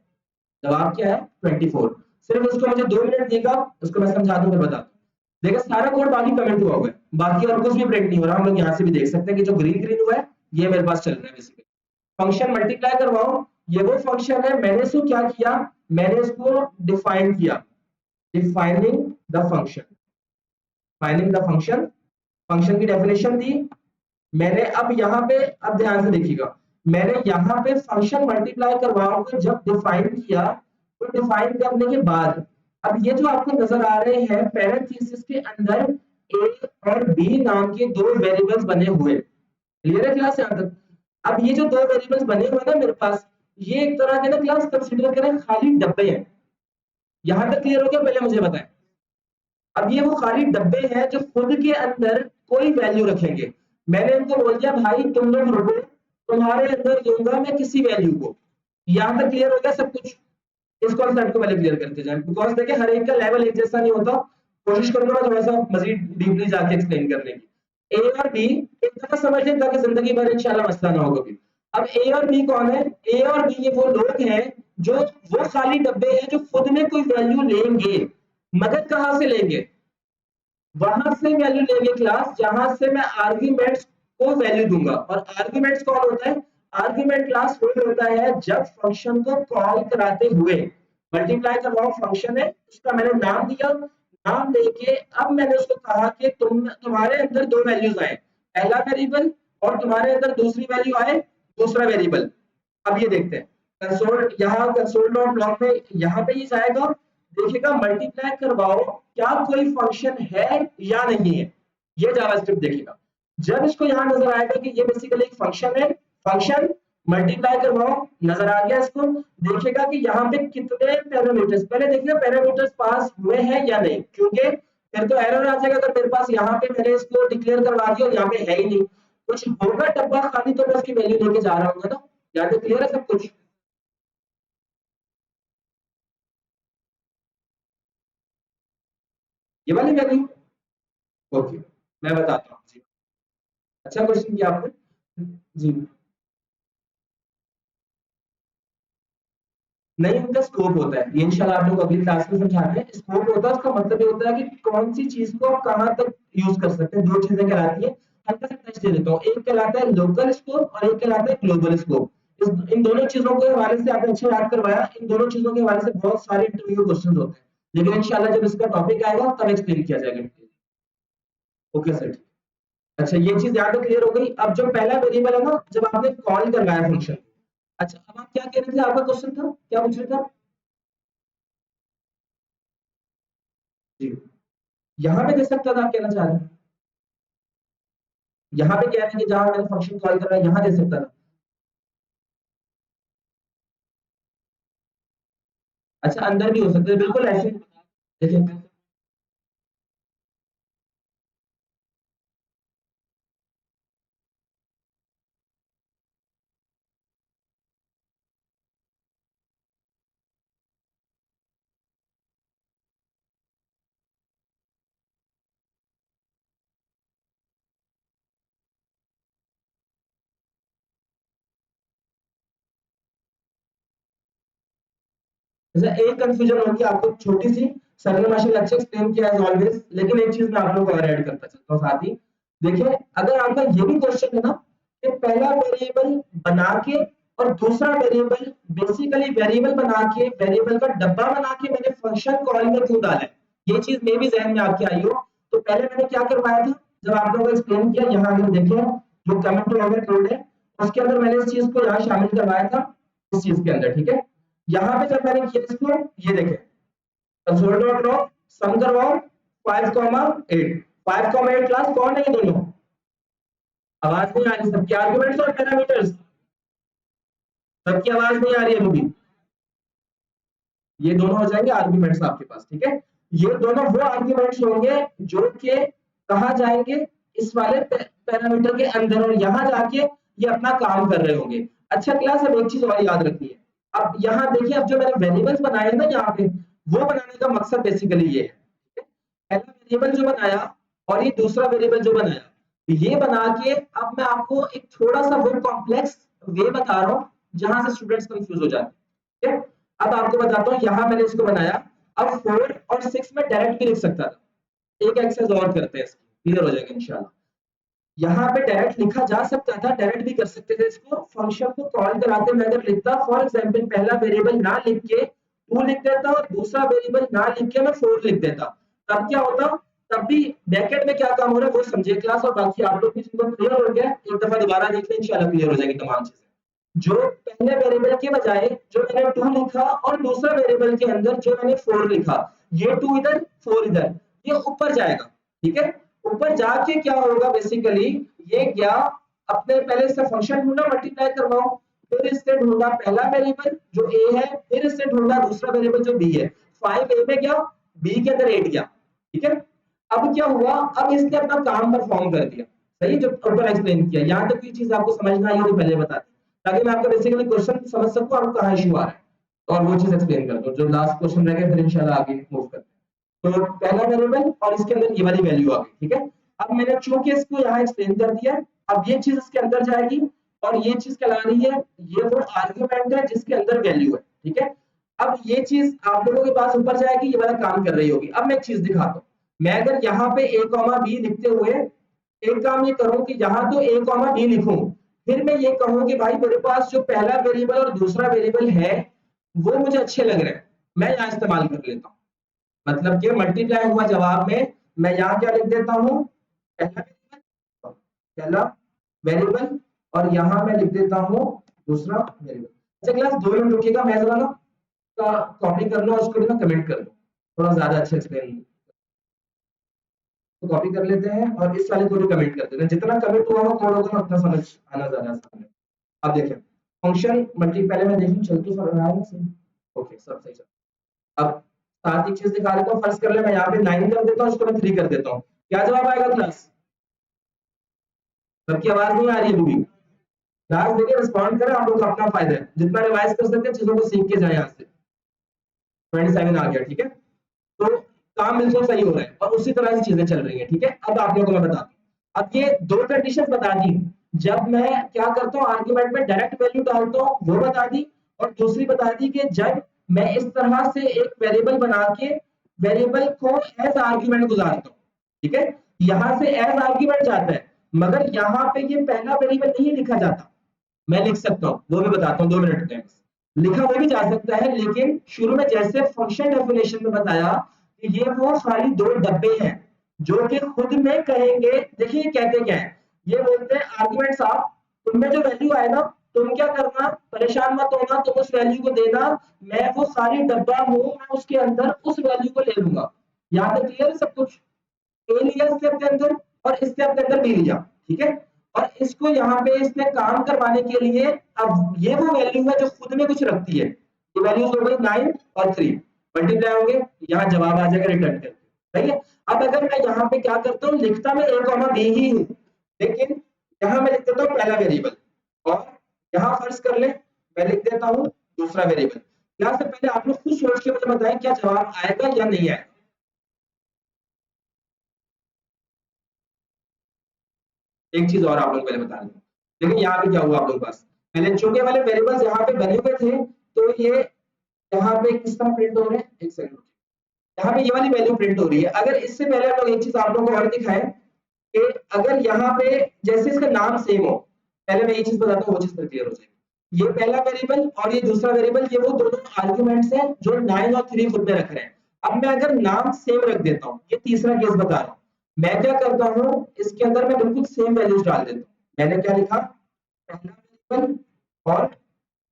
जवाब क्या है 24, सिर्फ उसको मुझे 2 मिनट देगा, उसको मैं समझा दूं फिर बता दूं। देखिए सारा कोड बाकी कमेंट हुआ हुआ है, बाकी और कुछ भी प्रिंट नहीं हो रहा, हम लोग यहाँ से भी देख सकते हैं कि जो ग्रीन ग्रीन हुआ है ये मेरे पास चल रहा है बेसिकली। फंक्शन मल्टीप्लाई करवाओ, ये वो फंक्शन है, मैंने इसको क्या किया, मैंने इसको डिफाइन किया, defining the function, finding the function, function की डेफिनेशन दी मैंने। अब यहाँ पे अब ध्यान से देखिएगा, मैंने यहाँ पे फंक्शन मल्टीप्लाई करवाओ को जब डिफाइन किया, तो डिफाइन करने के बाद अब ये जो आपको नजर आ रहे हैं पैरेंथेसिस के अंदर ए और बी नाम के दो वेरिएबल्स बने हुए, क्लियर है क्लास यहाँ तक? अब ये जो दो वेरिएबल्स बने हुए ना मेरे पास, ये एक तरह के ना क्लास कंसीडर करें खाली डब्बे हैं। यहां तक क्लियर हो गया? पहले मुझे बताएं, अब ये वो खाली डब्बे हैं जो खुद के अंदर कोई वैल्यू रखेंगे। मैंने इनको बोल दिया भाई तुम लोग रुको, तुम्हारे अंदर दूंगा मैं किसी वैल्यू को। यहां तक क्लियर हो गया सब कुछ? इस कॉन्सेप्ट को पहले क्लियर करते जाएं, बिकॉज देखिए हर एक का लेवल एक जैसा नहीं होता, कोशिश करूंगा मैं थोड़ा सा मजीद डीपली जाके एक्सप्लेन करने की। ए और बी एक दफा समझ लें ताकि जिंदगी भर इंशाल्लाह मसला ना हो कभी। अब ए और बी कौन है, ए और बी ये वो लोग हैं जो वो खाली डब्बे हैं जो खुद में कोई वैल्यू लेंगे, मगर कहां से लेंगे, वहां से वैल्यू लेंगे क्लास जहां से मैं आर्ग्यूमेंट्स को वैल्यू दूंगा। और आर्ग्यूमेंट्स कौन होता है, आर्ग्यूमेंट क्लास वो होता है जब फंक्शन को कॉल कराते हुए, मल्टीप्लाई करवाओ फंक्शन है उसका मैंने नाम दिया, नाम देके अब मैंने उसको कहा कि तुम्हारे अंदर दो वैल्यूज आए, पहला वेरिएबल और तुम्हारे अंदर दूसरी वैल्यू आए दूसरा वेरिएबल। अब ये देखते हैं कंसोल, यहाँ कंसोल डॉट लॉग में यहाँ पे ये जाएगा, देखिएगा मल्टीप्लाई करवाओ क्या कोई फंक्शन है या नहीं है, ये जावास्क्रिप्ट देखेगा। जब इसको यहाँ नजर आएगा कि ये बेसिकली एक फंक्शन है, फंक्शन मल्टीप्लाई करवाओ नजर आ गया इसको, देखेगा कि यहाँ पे कितने पैरामीटर्स, पहले देखिएगा पैरामीटर्स पास हुए हैं या नहीं, क्योंकि फिर तो एरर आ जाएगा अगर मेरे पास यहाँ पे मैंने इसको डिक्लेयर करवा दिया और यहाँ पे है ही नहीं, कुछ होगा डब्बा खाली तो मैं उसकी वैल्यू लेके जा रहा हूँ ना। यहाँ पे क्लियर है सब कुछ? ये वाली वैल्यू, ओके मैं बताता हूँ जी। अच्छा क्वेश्चन किया आपने जी। नहीं, उनका स्कोप होता है, ये इंशाल्लाह आप लोग अगली क्लास में समझाते हैं। स्कोप होता है उसका मतलब ये होता है कि कौन सी चीज को आप कहाँ तक यूज कर सकते हैं। दो चीजें कहलाती है, हल्का सा टच दे देता हूँ, एक कहलाता है लोकल स्कोप और एक कहलाता है ग्लोबल स्कोप। इन दोनों चीजों के हवाले से आपने अच्छे याद करवाया, इन दोनों चीजों के हवाले से बहुत सारे इंटरव्यू क्वेश्चन होते हैं, लेकिन इंशाल्लाह जब इसका टॉपिक आएगा तब एक्सप्लेन किया जाएगा। ओके सर, अच्छा ये चीज याद क्लियर हो गई। अब जो पहला वेरिएबल है ना, जब आपने कॉल करवाया फंक्शन, अच्छा अब आप क्या कह रहे थे, आपका क्वेश्चन था क्या पूछ रहे थे आप जी? यहाँ पे दे सकता था, आप कहना चाह रहे हैं यहाँ पे कह रहे हैं कि जहां मैंने फंक्शन कॉल कर रहा है यहाँ दे सकता था। अच्छा अंदर भी हो सकता है, बिल्कुल ऐसे देखिए। जैसे एक कंफ्यूजन होगी आपको छोटी सी, सर ने माशाल्लाह अच्छा एक्सप्लेन किया एज ऑलवेज, लेकिन एक चीज मैं आप लोगों को और ऐड करता चलता हूँ साथ ही। देखिए अगर आपका ये भी क्वेश्चन है ना कि पहला वेरिएबल बना के और दूसरा वेरिएबल बेसिकली वेरिएबल बना के, वेरिएबल का डब्बा बना के मैंने फंक्शन कॉल में क्यों डाला है, ये चीज मे भी जहन में आपके आई हो। तो पहले मैंने क्या करवाया था, जब आप लोगों को एक्सप्लेन किया, यहाँ अगर देखें जो कमेंट टू लॉगर कोड है उसके अंदर मैंने इस चीज को यहाँ शामिल करवाया था, इस चीज के अंदर, ठीक है। यहाँ पे जब मैंने किया इसको, ये देखें कंसोल डॉट लॉग सम करवाओ 5,8 5,8 क्लास कौन है, ये दोनों आवाज नहीं आ रही, सबकी आर्गुमेंट्स और पैरामीटर्स, सबकी आवाज नहीं आ रही है अभी, ये दोनों हो जाएंगे आर्गुमेंट्स आपके पास, ठीक है। ये दोनों वो आर्गुमेंट्स होंगे जो कि कहा जाएंगे इस वाले पैरामीटर के अंदर, और यहाँ जाके ये अपना काम कर रहे होंगे। अच्छा क्लास, अब एक चीज और याद रखनी है, अब यहाँ देखिए, अब जो मैंने वेरिएबल्स बनाए ना यहाँ पे, वो बनाने का मकसद बेसिकली ये है, पहला वेरिएबल जो बनाया और ये दूसरा वेरिएबल जो बनाया, ये बना के अब मैं आपको एक थोड़ा सा वो कॉम्प्लेक्स वे बता रहा हूँ जहां से स्टूडेंट्स कंफ्यूज हो जाते हैं। अब आपको बताता हूँ, यहाँ मैंने इसको बनाया, अब 4 और 6 में डायरेक्ट भी लिख सकता था, एक एक्सरसाइज और करते हैं, क्लियर हो जाएगा इंशाल्लाह। यहाँ पे डायरेक्ट लिखा जा सकता था, डायरेक्ट भी कर सकते थे इसको, फंक्शन को कॉल कराते मैं अगर लिखता, फॉर एग्जांपल पहला वेरिएबल ना लिख के 2 लिख देता और दूसरा वेरिएबल ना लिख के मैं 4 लिख देता, तब क्या होता, तब भी ब्रैकेट में क्या काम हो रहा है वो समझिए क्लास, और बाकी आप लोग भी जिनको क्लियर हो गया एक दफा दोबारा देख लें, इंशाल्लाह क्लियर हो जाएगी तमाम चीजें। जो पहले वेरिएबल के बजाय जो मैंने 2 लिखा और दूसरा वेरिएबल के अंदर जो मैंने 4 लिखा, ये 2 इधर 4 इधर, ये ऊपर जाएगा, ठीक है। ऊपर जाके क्या होगा बेसिकली, ये क्या, अपने पहले इसका फंक्शन ढूंढना, मल्टीप्लाई करवाओ, फिर इससे ढूंढा पहला वेरिएबल जो a है, फिर इससे ढूंढा दूसरा वेरिएबल जो b है, 5 a में गया, b के अंदर 8 गया, ठीक है। अब क्या हुआ, अब इसने अपना काम परफॉर्म कर दिया, सही, जो ऊपर एक्सप्लेन किया, यहाँ तक ये चीज आपको समझना आई तो पहले बता दें, ताकि मैं आपका बेसिकली क्वेश्चन समझ सकूं आपको कहाँ इशू आ रहा है, और वो चीज एक्सप्लेन कर दूं, जो लास्ट क्वेश्चन रह गया फिर इंशाल्लाह आगे मूव करते हैं। तो पहला वेरिएबल और इसके अंदर ये वाली वैल्यू आ गई, ठीक है। अब मैंने चूंकि इसको यहाँ एक्सप्लेन कर दिया, अब ये चीज इसके अंदर जाएगी और ये चीज कहला रही है, ये वो आर्गुमेंट है जिसके अंदर वैल्यू है, ठीक है। अब ये चीज आप लोगों के पास ऊपर जाएगी, ये वाला काम कर रही होगी। अब मैं एक चीज दिखाता हूँ, मैं अगर यहाँ पे a, b लिखते हुए एक काम ये करूं कि यहाँ तो a, b लिखूं, फिर मैं ये कहूं कि भाई मेरे पास जो पहला वेरिएबल और दूसरा वेरिएबल है वो मुझे अच्छे लग रहे हैं, मैं यहाँ इस्तेमाल कर लेता हूँ, मतलब कि मल्टीप्लाई हुआ जवाब में मैं यहाँ क्या लिख देता हूँ, पहला वेरिएबल और यहाँ मैं लिख देता हूँ दूसरा वेरिएबल। अच्छा क्लास 2 मिनट रुकिएगा, मैं जरा ना कॉपी कर लो, उसको भी ना कमेंट कर दो, थोड़ा ज्यादा अच्छे एक्सप्लेन, तो कॉपी कर लेते हैं और इस वाले को भी कमेंट कर देते हैं, जितना कमेंट हुआ वो कोड होगा उतना समझ आना ज्यादा आसान है। अब देखिए फंक्शन मल्टी, पहले मैं देखूं चल तो रहा है ना, ओके सब सही चल। अब साथ ही चीज दिखा देता हूँ, फर्स्ट कर ले, मैं यहाँ पे 9 कर देता हूँ, इसको मैं 3 कर देता हूँ, क्या जवाब आएगा क्लास, सबकी आवाज नहीं आ रही है अभी, क्लास देखिए रिस्पॉन्ड करें, आप लोग का अपना फायदा है, जितना रिवाइज कर सकते हैं चीजों को सीख के जाए, यहाँ से 27 आ गया, ठीक है। तो काम बिल्कुल सही हो रहा है और उसी तरह से चीजें चल रही हैं, ठीक है। अब आप लोगों को मैं बताता हूँ, अब ये 2 कंडीशन बता दी, जब मैं क्या करता हूँ आर्गुमेंट में डायरेक्ट वैल्यू डालता हूँ वो बता दी, और दूसरी बता दी कि जब मैं इस तरह से एक वेरिएबल बना के वेरिएबल को एज आर्गुमेंट गुजारता हूँ, ठीक है। यहाँ से एज आर्गुमेंट जाता है, मगर यहाँ पे ये पहला वेरिएबल नहीं लिखा जाता, मैं लिख सकता हूँ, वो भी बताता हूँ 2 मिनट में, लिखा वो भी जा सकता है, लेकिन शुरू में जैसे फंक्शन डेफिनेशन में बताया कि ये वो खाली 2 डब्बे हैं जो कि खुद में कहेंगे, देखिए कहते क्या है, ये बोलते हैं आर्गुमेंट साहब तुम में जो वैल्यू आए ना, तुम क्या करना, परेशान मत होना, तुम उस वैल्यू को देना, मैं वो सारी डब्बा हूं, मैं उसके अंदर उस वैल्यू को ले लूंगा। यहाँ तक क्लियर है सब कुछ, ए लिया स्टेप के अंदर और स्टेप के अंदर बी लिया, ठीक है। और इसको यहाँ पे इसने काम करवाने के लिए, अब ये वो वैल्यू है जो खुद में कुछ रखती है, ये वैल्यूज हो गई 9 और 3 मल्टीप्लाई होंगे, यहाँ जवाब आ जाएगा रिटर्न करके, सही है। अब अगर मैं यहाँ पे क्या करता हूँ, लिखता मैं a, b ही हूँ, लेकिन यहाँ मैं लिख देता हूँ पहला वेरिएबल, और यहाँ फर्ज कर ले मैं लिख देता हूँ दूसरा वेरिएबल। यहाँ से पहले आप लोग खुद सोच के मुझे बताएं क्या जवाब आएगा या नहीं आएगा। एक चीज और आप लोग पहले बता दें, लेकिन यहाँ पे क्या हुआ आप लोगों के पास, पहले छोटे वाले वेरिएबल्स यहाँ पे बने हुए थे, तो ये यहाँ पे किस तरह प्रिंट हो रहे हैं, एक सेकंड, यहाँ पे ये वाली वैल्यू प्रिंट हो रही है। अगर इससे पहले हम लोग एक चीज आप लोगों को और दिखाएं कि अगर यहाँ पे जैसे इसका नाम सेम हो, पहले मैं ये चीज बताता हूँ वो चीज क्लियर हो जाएगी। ये पहला वेरिएबल और ये दूसरा वेरिएबल, ये वो दोनों आर्गुमेंट्स हैं जो 9 और 3 खुद में रख रहे हैं। अब मैं अगर नाम सेम रख देता हूँ, ये तीसरा केस बता रहा हूँ, मैं क्या करता हूँ, इसके अंदर मैं बिल्कुल सेम वैल्यूज डाल देता हूँ। मैंने क्या लिखा, पहला वेरिएबल, और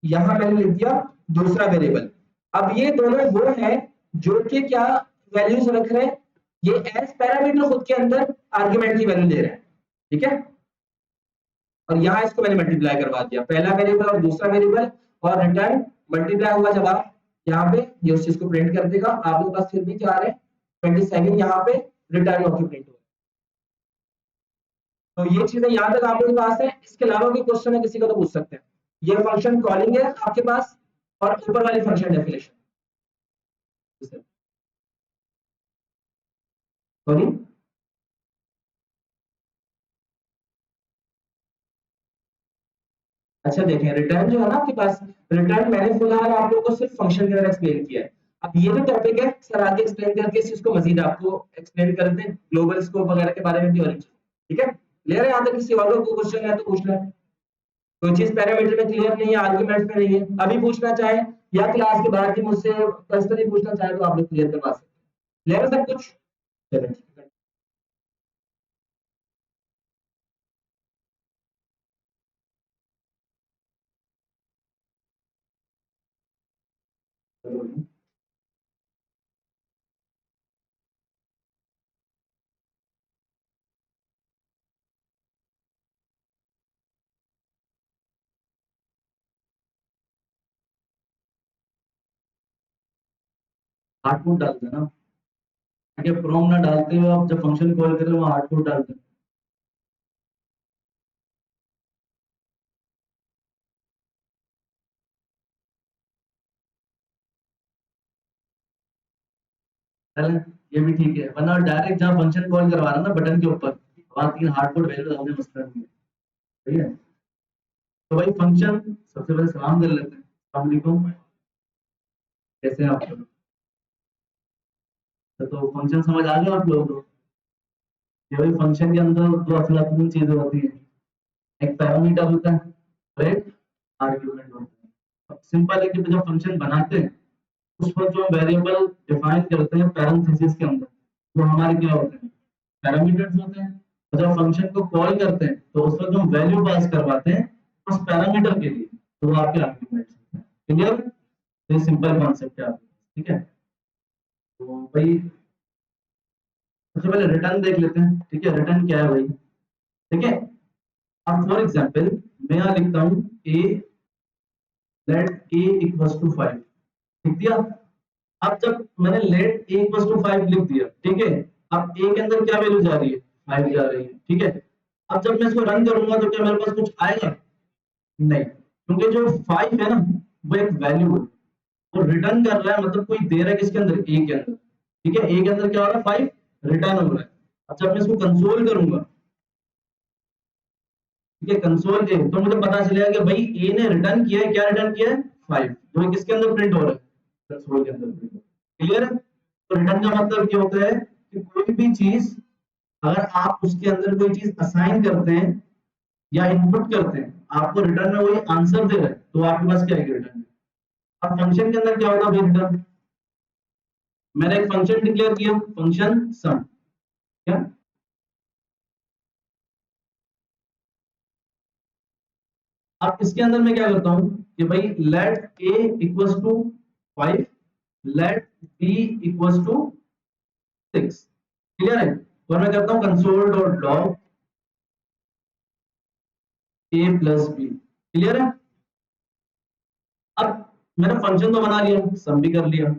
यहाँ मैंने लिख दिया दूसरा वेरिएबल। अब ये दोनों वो हैं जो कि क्या वैल्यूज रख रहे हैं, ये एज पैरामीटर खुद के अंदर आर्गुमेंट की वैल्यू ले रहे हैं, ठीक है। और यहाँ इसको मैंने मल्टीप्लाई करवा दिया, पहला वेरिएबल और दूसरा वेरिएबल, और रिटर्न मल्टीप्लाई हुआ जब आप यहाँ पे ये उस चीज को प्रिंट कर देगा। आपके पास फिर भी क्या आ रहा है, 27 यहाँ पे रिटर्न होकर प्रिंट हो। तो ये चीजें यहाँ तक आप लोगों के पास है। इसके अलावा कोई क्वेश्चन है किसी का तो पूछ सकते हैं। ये फंक्शन कॉलिंग है आपके पास, और ऊपर वाली फंक्शन डेफिनेशन सॉरी। अच्छा देखें, रिटर्न जो है ना आपके पास, रिटर्न मैंने फिलहाल आप लोगों को सिर्फ फंक्शन के अंदर एक्सप्लेन किया है। अब ये जो टॉपिक है सर आगे एक्सप्लेन करके इस चीज को मजीद आपको एक्सप्लेन कर दें, ग्लोबल स्कोप वगैरह के बारे में भी, और एक चीज, ठीक है। क्लियर है यहाँ तक? किसी और को क्वेश्चन है तो पूछ लें। कोई चीज पैरामीटर में क्लियर नहीं है, आर्गुमेंट्स में नहीं है, अभी पूछना चाहे या क्लास के बाद ही मुझसे पर्सनली पूछना चाहे तो आप लोग क्लियर करवा सकते हैं। क्लियर है सब कुछ? चलिए ठीक है। हार्ड कोड डाल देना, ताकि प्रोम ना डालते हुए आप जब फंक्शन कॉल करें वहाँ हार्ड कोड डाल दें। चलें, ये भी ठीक है, वरना डायरेक्ट जहाँ फंक्शन कॉल करवा रहा ना बटन के ऊपर, वहाँ 3 हार्ड कोड वैल्यू डालने मसला नहीं है। ठीक है, तो भाई फंक्शन, सबसे पहले सलाम कर लेते हैं। अस्सलाम वालेकुम, कैसे हैं आप लोग? तो फंक्शन समझ आ गया आप लोगों को? ये भाई फंक्शन के अंदर दो अफलातून चीजें होती है, एक पैरामीटर होता है और एक आर्गुमेंट होता है। अब सिंपल है कि जब फंक्शन बनाते हैं उस पर जो वेरिएबल डिफाइन करते हैं पैरेंथेसिस के अंदर, वो हमारे क्या होते हैं, पैरामीटर्स होते हैं। और जब फंक्शन को कॉल करते हैं तो उस पर जो वैल्यू पास करवाते हैं उस पैरामीटर के लिए, तो वो आपके आर्गुमेंट्स होते हैं। क्लियर? ये सिंपल कॉन्सेप्ट है आपके पास, ठीक है। तो भाई सबसे पहले रिटर्न देख लेते हैं, ठीक है। रिटर्न क्या है भाई, ठीक है। अब फॉर एग्जांपल मैं यहाँ लिखता हूँ ए, लेट ए इक्वल्स टू 5, लिख दिया। अब जब मैंने लेट ए इक्वल्स टू 5 लिख दिया, ठीक है, अब ए के अंदर क्या वैल्यू जा रही है, 5 जा रही है, ठीक है। अब जब मैं इसको रन करूंगा तो क्या मेरे पास कुछ आएगा? नहीं, क्योंकि जो 5 है ना वो एक वैल्यू है, वो रिटर्न कर रहा है, मतलब कोई दे रहा है किसके अंदर, ए के अंदर, ठीक है। ए के अंदर क्या हो रहा है, 5 रिटर्न हो रहा है। अब जब मैं इसको कंसोल करूंगा, ठीक है, कंसोल ए, तो मुझे पता चलेगा कि भाई ए ने रिटर्न किया है, क्या रिटर्न किया है, 5, जो किसके अंदर प्रिंट हो रहा है, कंसोल के अंदर। क्लियर है? तो रिटर्न का मतलब क्या होता है कि कोई भी चीज अगर आप उसके अंदर कोई चीज असाइन करते हैं या इनपुट करते हैं, आपको रिटर्न में वही आंसर दे रहा है, तो आपके पास क्या है, रिटर्न। अब फंक्शन के अंदर क्या होगा भाई, रिटर्न। मैंने एक फंक्शन डिक्लेयर किया, फंक्शन सम, क्या। अब इसके अंदर मैं क्या करता हूं कि भाई let a equals to 5, let b equals to 6। Clear है? और मैं करता हूं console dot log a plus b. Clear है? अब मैंने फंक्शन तो बना लिया, सम भी कर लिया।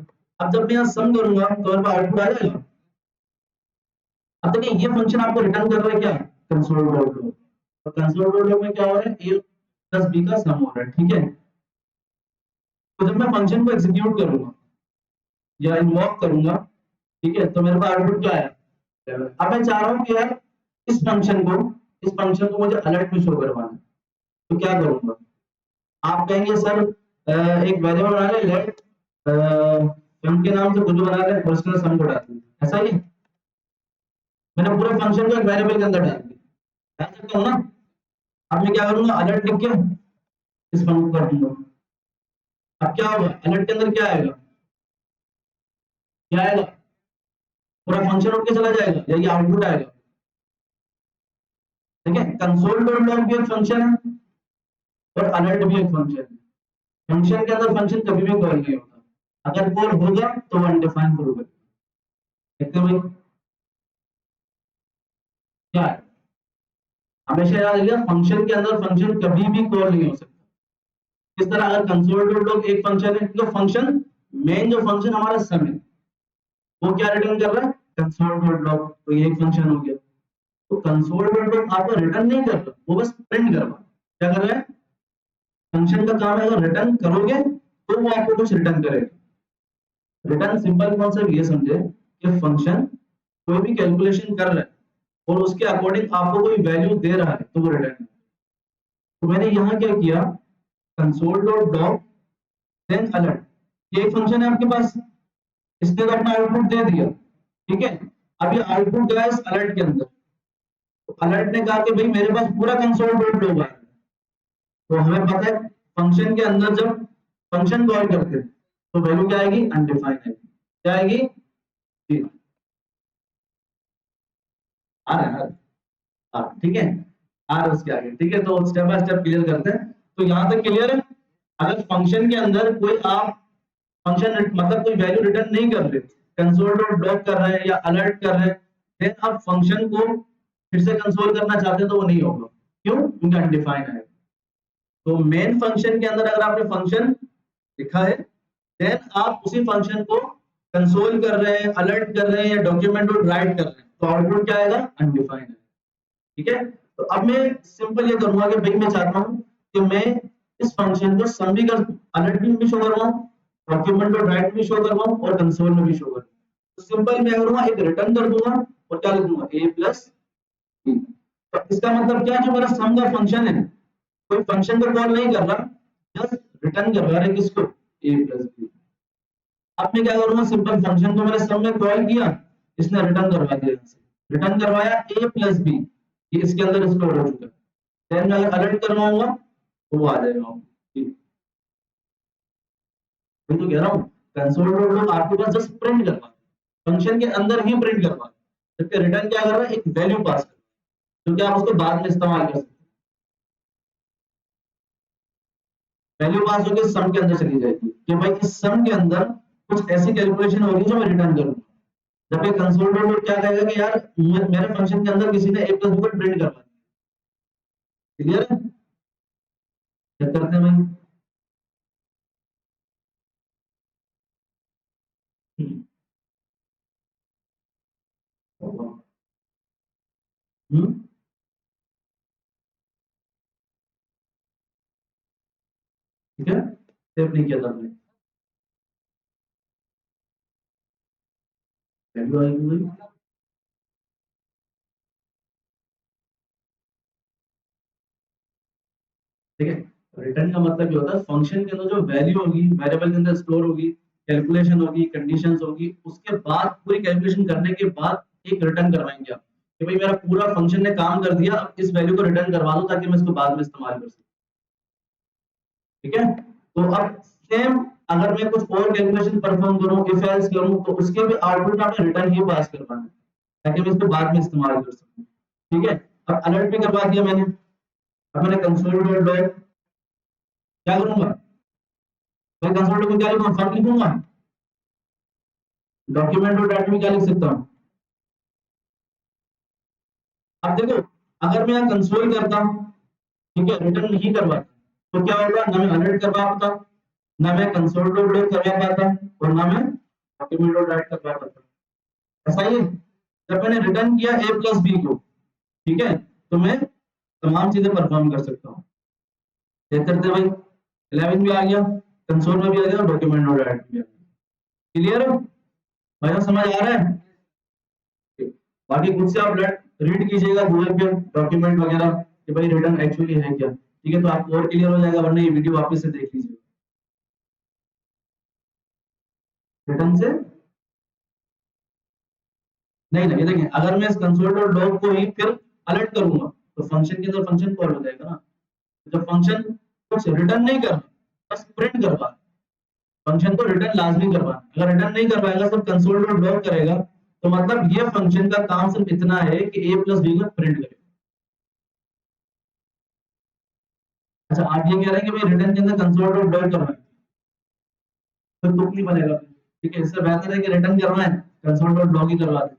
अब जब मैं यहाँ सम करूंगा तो मेरे पास आउटपुट आ जाएगा। अब देखिए ये फंक्शन आपको रिटर्न कर रहा है क्या, कंसोल डॉट लॉग। तो कंसोल डॉट लॉग में क्या हो रहा है, ए प्लस बी का सम हो रहा है, ठीक है। तो जब मैं फंक्शन को एग्जीक्यूट करूंगा या इन्वॉक करूंगा, ठीक है, तो मेरे पास आउटपुट क्या है, 7। अब मैं चाह रहा हूँ कि यार इस फंक्शन को मुझे अलर्ट में शो करवाना है, तो क्या करूंगा। आप कहेंगे सर एक वेरिएबल बना ले, लेट सम के नाम से कुछ बना ले और उसके सम को डाल दें, ऐसा ही। मैंने पूरे फंक्शन को एक वेरिएबल के अंदर डाल दिया, डाल सकता हूँ ना। अब मैं क्या करूंगा, अलर्ट लिख के इस फंक्शन कर दूंगा। अब क्या होगा, अलर्ट के अंदर क्या आएगा, क्या आएगा, पूरा फंक्शन उठ के चला जाएगा या ये आउटपुट आएगा। ठीक है, कंसोल डॉट लॉग भी एक फंक्शन है और अलर्ट भी एक फंक्शन है। फंक्शन के अंदर फंक्शन कभी भी कॉल नहीं होता, अगर कॉल होगा तो वो अनडिफाइंड थ्रू होगा। देखते हैं भाई क्या है, हमेशा याद रखिएगा फंक्शन के अंदर फंक्शन कभी भी कॉल नहीं हो सकता। किस तरह, अगर कंसोल डॉट लॉग एक फंक्शन है तो फंक्शन, मेन जो फंक्शन हमारा सम है वो क्या रिटर्न कर रहा है, कंसोल डॉट लॉग, तो ये एक फंक्शन हो गया। तो कंसोल डॉट लॉग आपको रिटर्न नहीं कर रहा, वो बस प्रिंट कर रहा है। क्या कर रहा है, फंक्शन का काम है अगर रिटर्न करोगे तो वो आपको कुछ रिटर्न करेगा। रिटर्न सिंपल कॉन्सेप्ट ये समझे कि फंक्शन कोई भी कैलकुलेशन कर रहा है और उसके अकॉर्डिंग आपको कोई वैल्यू दे रहा है तो वो रिटर्न है। तो मैंने यहाँ क्या किया, console dot log then alert, ये एक फंक्शन है आपके पास, इसने तो अपना आउटपुट दे दिया। ठीक है, अब ये आउटपुट गया इस अलर्ट के अंदर, तो अलर्ट ने कहा कि भाई मेरे पास पूरा कंसोल डॉट लॉग है। तो हमें पता है फंक्शन के अंदर जब फंक्शन कॉल करते हैं तो वैल्यू क्या आएगी, अनडिफाइंड आएगी। क्या आएगी, आ रहा है, ठीक है, आर उसके आगे। ठीक है, तो स्टेप बाय स्टेप क्लियर करते हैं। तो यहां तक क्लियर है, अगर फंक्शन के अंदर कोई आप फंक्शन मतलब कोई वैल्यू रिटर्न नहीं कर रहे, कंसोल डॉट लॉग कर रहे हैं या अलर्ट कर रहे हैं, देन आप फंक्शन को फिर से कंसोल करना चाहते हैं तो वो नहीं होगा। क्यों, क्योंकि अनडिफाइंड है। तो मेन फंक्शन के अंदर अगर आपने फंक्शन लिखा है, देन आप उसी फंक्शन को कंसोल कर रहे हैं, अलर्ट कर रहे हैं या डॉक्यूमेंट राइट कर रहे हैं, तो आउटपुट क्या आएगा, अनडिफाइंड है। ठीक है, तो अब मैं सिंपल ये करूंगा कि भाई मैं चाहता हूं कि मैं इस फंक्शन को सम भी कर, अलर्ट भी शो करवाऊं, डॉक्यूमेंट और राइट भी शो करवाऊं और कंसोल में भी शो करवाऊं। तो सिंपल मैं करूंगा, एक रिटर्न कर दूंगा और क्या लिख दूंगा, a प्लस बी। तो इसका मतलब क्या है, जो मेरा सम का फंक्शन है कोई फंक्शन को कॉल नहीं कर रहा, जस्ट रिटर्न करवा रहे किसको, a प्लस बी। अब मैं क्या करूंगा, सिंपल फंक्शन को मैंने सम में कॉल किया, इसने रिटर्न करवा दिया, रिटर्न करवाया a प्लस बी, ये इसके अंदर स्टोर हो चुका है। देन मैं अगर अलर्ट करवाऊंगा तो वो आ जाएगा। मैं तो कह रहा हूँ कंसोल डॉट लॉग आपके पास जस्ट प्रिंट करवा, फंक्शन के अंदर ही प्रिंट करवा, जबकि रिटर्न क्या कर रहा है, एक वैल्यू पास कर, क्योंकि आप उसको बाद में इस्तेमाल कर सकते हैं। वैल्यू पास होकर सम के अंदर चली जाएगी कि भाई इस सम के अंदर कुछ ऐसी कैलकुलेशन होगी जो मैं रिटर्न करूंगा। जबकि कंसोल डॉट लॉग क्या कहेगा कि यार मेरे फंक्शन के अंदर किसी ने a प्लस बी को प्रिंट करवा दिया। क्लियर है, चेक करते हैं भाई। हम्म, ठीक है, सेव नहीं किया था आपने, वैल्यू आएगी भाई। ठीक है, रिटर्न का मतलब ये होता है फंक्शन के अंदर जो वैल्यू होगी, वेरिएबल के अंदर स्टोर होगी, कैलकुलेशन होगी, कंडीशंस होगी, उसके बाद पूरी कैलकुलेशन करने के बाद एक रिटर्न करवाएंगे आप कि भाई मेरा पूरा फंक्शन ने काम कर दिया, अब इस वैल्यू को रिटर्न करवा दो ताकि मैं इसको बाद में इस्तेमाल कर सकूं। ठीक है, तो अब सेम अगर मैं कुछ और कैलकुलेशन परफॉर्म करूं, इफ एल्स करूं, तो उसके भी आउटपुट में आपने रिटर्न ही पास करवाना है ताकि मैं इसको बाद में इस्तेमाल कर सकूं। ठीक है, अब अलर्ट भी करवा दिया मैंने, अब मैंने कंसोल डॉट लॉग क्या करूंगा, मैं कंसोल में क्या लिखूंगा, फर्क लिखूंगा, डॉक्यूमेंट और डाटा में क्या लिख सकता हूँ। अब देखो, अगर मैं यहाँ कंसोल करता हूँ, ठीक है, रिटर्न नहीं करवाता, तो क्या होगा, ना मैं अलर्ट करवा पाता, ना मैं कंसोल डॉट लॉग करवा पाता और ना मैं डॉक्यूमेंट और डाटा करवा पाता। ऐसा ही है, जब मैंने रिटर्न किया a प्लस बी को, ठीक है, तो मैं तमाम चीजें परफॉर्म कर सकता हूँ। चेक करते हैं भाई, 11 भी आ गया, कंसोल में भी आ गया, डॉक्यूमेंट और डाटा भी आ गया। क्लियर है भाई, समझ आ रहा है। बाकी खुद से आप रीड कीजिएगा गूगल पे डॉक्यूमेंट वगैरह कि भाई रिटर्न एक्चुअली है क्या। ठीक है, तो आपको और क्लियर हो जाएगा, वरना ये वीडियो वापस से देख लीजिए। रिटर्न से नहीं नहीं, देखिए अगर मैं इस कंसोल डॉट लॉग को ही फिर अलर्ट करूंगा तो फंक्शन के अंदर फंक्शन कॉल हो जाएगा ना। तो जब फंक्शन कुछ रिटर्न नहीं करना, बस प्रिंट करवा, फंक्शन को रिटर्न लाजमी करवा। अगर रिटर्न नहीं करवाएगा, सिर्फ कंसोल डॉट लॉग करेगा, तो मतलब ये फंक्शन का काम सिर्फ इतना है कि a प्लस बी को प्रिंट करेगा। अच्छा, आप ये कह रहे हैं कि भाई रिटर्न के अंदर कंसोल डॉट लॉग करवाएं, तो तुक नहीं बनेगा। ठीक है, इससे बेहतर है कि रिटर्न करवाएं, कंसोल डॉट लॉग ही करवा दें।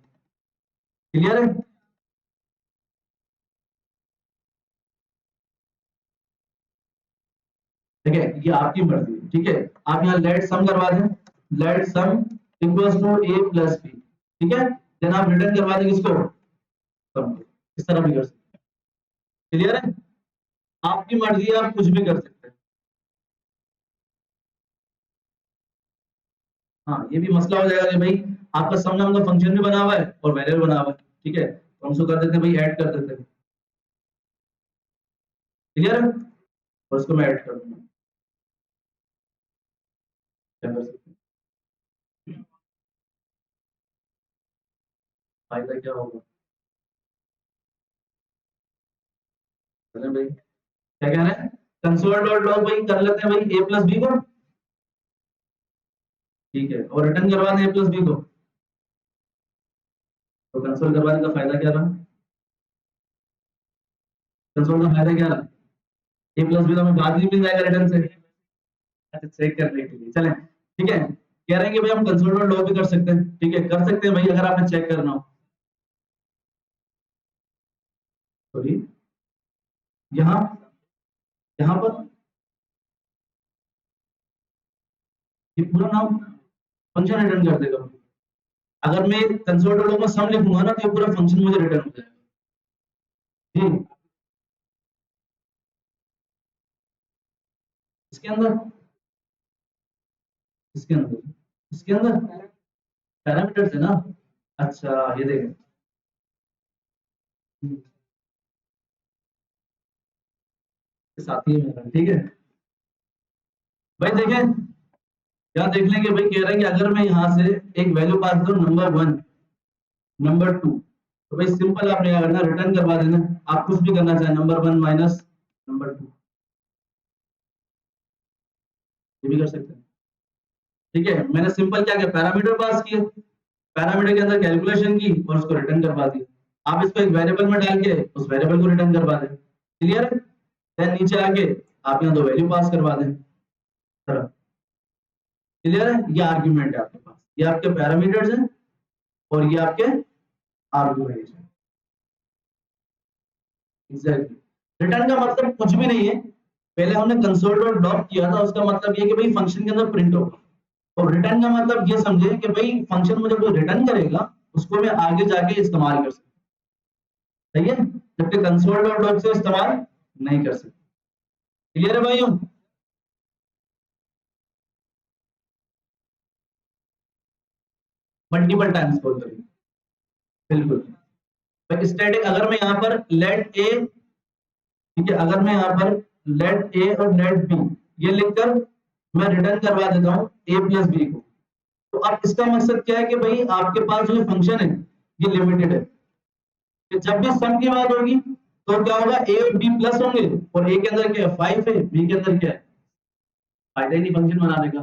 क्लियर है? ठीक है, ये आपकी मर्जी है। ठीक है, आप यहाँ लेट सम करवा दें, let sum equals to a plus b. ठीक है, देन आप रिटर्न करवा दें किसको, सम को। इस तरह भी कर सकते हैं। क्लियर है? आपकी मर्जी है, आप कुछ भी कर सकते हैं। हाँ, ये भी मसला हो जाएगा कि भाई आपका सम नाम का फंक्शन भी बना हुआ है और वेरिएबल बना हुआ है। ठीक है, तो हम उसको कर देते हैं भाई, ऐड कर देते हैं। क्लियर है? और उसको मैं ऐड कर दूंगा, क्या कर सकते हैं, फायदा क्या होगा। चलें भाई, क्या कह रहे हैं, कंसोल डॉट लॉग भाई कर लेते हैं भाई a प्लस बी को। ठीक है, और रिटर्न करवा दें a प्लस बी को। तो कंसोल करवाने का फायदा क्या रहा, कंसोल का फायदा क्या रहा, a प्लस बी तो हमें बाद में मिल जाएगा रिटर्न से। अच्छा, चेक करने के लिए चलें। ठीक है, कह रहे हैं कि भाई हम कंसोल डॉट लॉग भी कर सकते हैं। ठीक है, कर सकते हैं भाई, अगर आपने चेक करना हो। सॉरी, यहाँ यहाँ पर ये पूरा नाम फंक्शन रिटर्न कर देगा। अगर मैं कंसोल डॉट लॉग में सम लिखूंगा ना, तो ये पूरा फंक्शन मुझे रिटर्न हो जाएगा। जी, इसके अंदर, इसके अंदर, इसके अंदर पैरामीटर्स है ना। अच्छा, ये देखें, साथी है मेरा। ठीक है भाई, देखें, यहाँ देख लेंगे भाई, कह रहे हैं कि अगर मैं यहाँ से एक वैल्यू पास करूँ, नंबर 1, नंबर 2, तो भाई सिंपल आपने क्या करना, रिटर्न करवा देना। आप कुछ भी करना चाहें, नंबर 1 माइनस नंबर 2, ये भी कर सकते हैं। ठीक है, मैंने सिंपल क्या किया, पैरामीटर पास किए, पैरामीटर के अंदर कैलकुलेशन की और उसको रिटर्न करवा दिया। आप इसको एक वेरिएबल में डाल के उस वेरिएबल को रिटर्न करवा दें। क्लियर है? देन नीचे आके आप यहाँ दो वैल्यू पास करवा दें। क्लियर है? ये आर्ग्यूमेंट है आपके पास, ये आपके पैरामीटर्स हैं और ये आपके आर्ग्यूमेंट है। एग्जैक्टली, रिटर्न का मतलब कुछ भी नहीं है। पहले हमने कंसोल डॉट लॉग किया था, उसका मतलब ये कि भाई फंक्शन के अंदर प्रिंट होगा। और रिटर्न का मतलब ये समझे कि भाई फंक्शन मुझे जो रिटर्न करेगा, उसको मैं आगे जाके इस्तेमाल कर सकता। सही है, जबकि कंसोल डॉट लॉग से इस्तेमाल नहीं कर सकते। क्लियर है भाइयों? मल्टीपल टाइम्स कॉल करेंगे, बिल्कुल। स्टैटिक, अगर मैं यहाँ पर लेट ए, ठीक है, अगर मैं यहाँ पर लेट ए और लेट बी ये लिखकर मैं रिटर्न करवा देता हूँ ए प्लस बी को, तो अब इसका मकसद क्या है कि भाई आपके पास जो फंक्शन है ये लिमिटेड है, कि जब भी सम की बात होगी तो क्या होगा, ए और बी प्लस होंगे, और ए के अंदर क्या है, 5 है, बी के अंदर क्या है, फायदा ही नहीं फंक्शन बनाने का।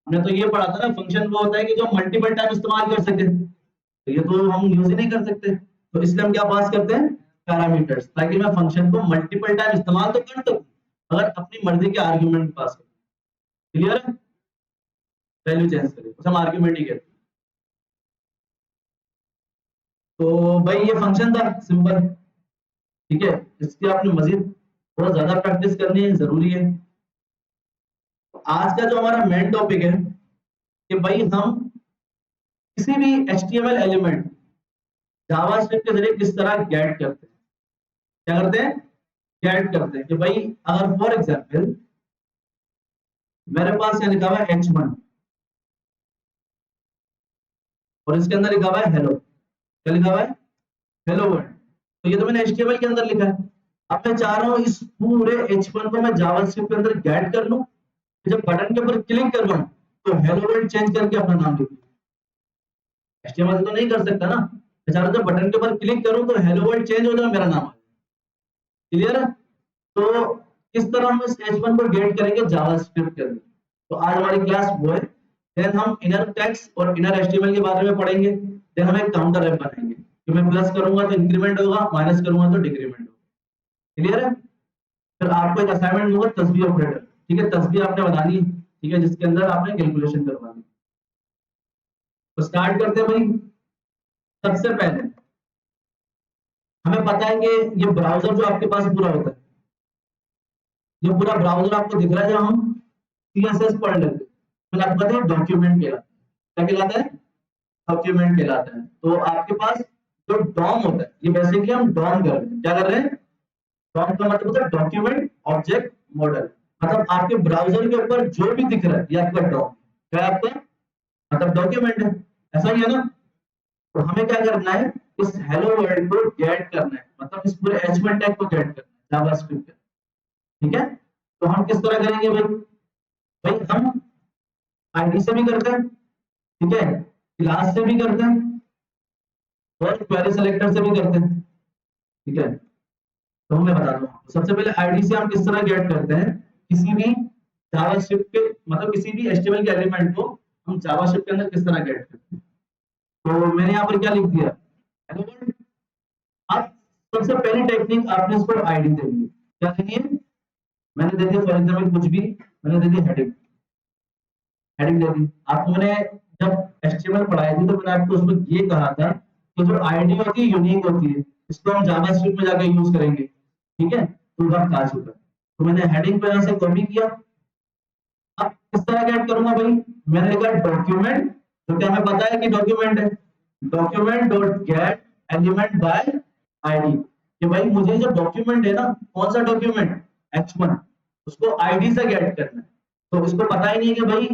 हमने तो ये पढ़ा था ना, फंक्शन वो होता है कि जो मल्टीपल टाइम इस्तेमाल कर सके, तो ये तो हम यूज ही नहीं कर सकते, तो इसलिए हम क्या पास करते हैं, पैरामीटर्स, ताकि मैं फंक्शन को मल्टीपल टाइम इस्तेमाल तो कर सकूं, अगर अपनी मर्जी के आर्ग्यूमेंट पास करूं। क्लियर है? वैल्यू चेंज करें, उसे हम आर्ग्यूमेंट ही कहते हैं। तो भाई ये फंक्शन था सिंपल। ठीक है, इसकी आपने मजीद बहुत ज्यादा प्रैक्टिस करनी है, जरूरी है। आज का जो हमारा मेन टॉपिक है कि भाई हम किसी भी HTML एलिमेंट जावास्क्रिप्ट के जरिए किस तरह गेट करते हैं, क्या करते हैं, गेट करते हैं। कि भाई अगर फॉर एग्जांपल मेरे पास यहाँ लिखा हुआ है H1 और इसके अंदर लिखा हुआ है हेलो, क्या लिखा हुआ है, हेलो वर्ल्ड, तो ये तो मैंने HTML के अंदर लिखा है। अब मैं चाह रहा हूँ इस पूरे H1 को मैं जावास्क्रिप्ट के अंदर गेट कर लूं, जब बटन के ऊपर क्लिक करवाऊं तो हेलो वर्ल्ड चेंज करके अपना नाम लिखूं। HTML से तो नहीं कर सकता ना, मैं चाह रहा हूं जब बटन के ऊपर क्लिक करूं तो हेलो वर्ल्ड चेंज हो जाए, मेरा नाम। क्लियर है? तो किस तरह हम इस H1 को गेट करेंगे जावास्क्रिप्ट के अंदर। तो आज हमारी क्लास वो है। देन हम इनर टेक्स्ट और इनर एचटीएमएल के बारे में पढ़ेंगे। देन हम एक काउंटर रैप बनाएंगे कि मैं प्लस करूंगा तो इंक्रीमेंट होगा, माइनस करूंगा तो डिक्रीमेंट होगा। क्लियर है? फिर आपको एक असाइनमेंट होगा तस्बीह ऑपरेटर, ठीक है, तस्बीह आपने बनानी है, ठीक है, जिसके अंदर आपने कैलकुलेशन करवानी। तो स्टार्ट करते हैं भाई। सबसे पहले हमें पता है कि ये ब्राउजर जो आपके पास पूरा होता है, ये पूरा ब्राउजर आपको दिख रहा है, जब हम सीएसएस पढ़ लेते हैं तो आपको पता है डॉक्यूमेंट कहलाता है। क्या कहलाता है? डॉक्यूमेंट कहलाता है। तो आपके पास जो डॉम होता है, ये बेसिकली हम डॉम कर रहे हैं। क्या कर रहे हैं? डॉम का मतलब होता है डॉक्यूमेंट ऑब्जेक्ट मॉडल। मतलब आपके ब्राउजर के ऊपर जो भी दिख रहा है ये आपका डॉम, क्या है आपका? मतलब डॉक्यूमेंट है। ऐसा ही है ना? तो हमें क्या करना है, इस हेलो वर्ल्ड को गेट करना है, मतलब इस पूरे एचटीएमएल टैग को गेट करना है जावास्क्रिप्ट में। ठीक है? तो हम किस तरह करेंगे भाई? भाई हम आईडी से भी करते हैं, ठीक है, क्लास से भी करते हैं और क्वेरी सेलेक्टर से भी करते हैं। ठीक है? तो मैं बता दूं, सबसे पहले आईडी से हम किस तरह गेट करते हैं, किसी भी जावास्क्रिप्ट के, मतलब किसी भी एचटीएमएल के एलिमेंट को हम जावास्क्रिप्ट के अंदर किस तरह गेट करते हैं। तो मैंने यहाँ पर क्या लिख दिया, एलिमेंट। अब सबसे पहली टेक्निक आपने इसको आईडी दे दी। क्या देनी है? मैंने दे दिया फॉर एग्जाम्पल कुछ भी, मैंने दे दी हेडिंग। हेडिंग दे दी आपको मैंने। जब एचटीएमएल पढ़ाई थी तो मैंने आपको उसमें ये कहा था कि जो आईडी होती है यूनिक होती है, इसको हम जावास्क्रिप्ट में जाकर यूज करेंगे। ठीक है? तो वक्त आ चुका है। तो मैंने हेडिंग को यहाँ से कॉपी किया। अब किस तरह गेट करूंगा भाई? मैंने लिखा डॉक्यूमेंट, जो कि हमें पता है कि डॉक्यूमेंट है, document dot gate element by ID. कि भाई मुझे जो डॉक्यूमेंट है ना, कौन सा डॉक्यूमेंट? H1, उसको आईडी से गेट करना है। तो इसको पता ही नहीं है कि भाई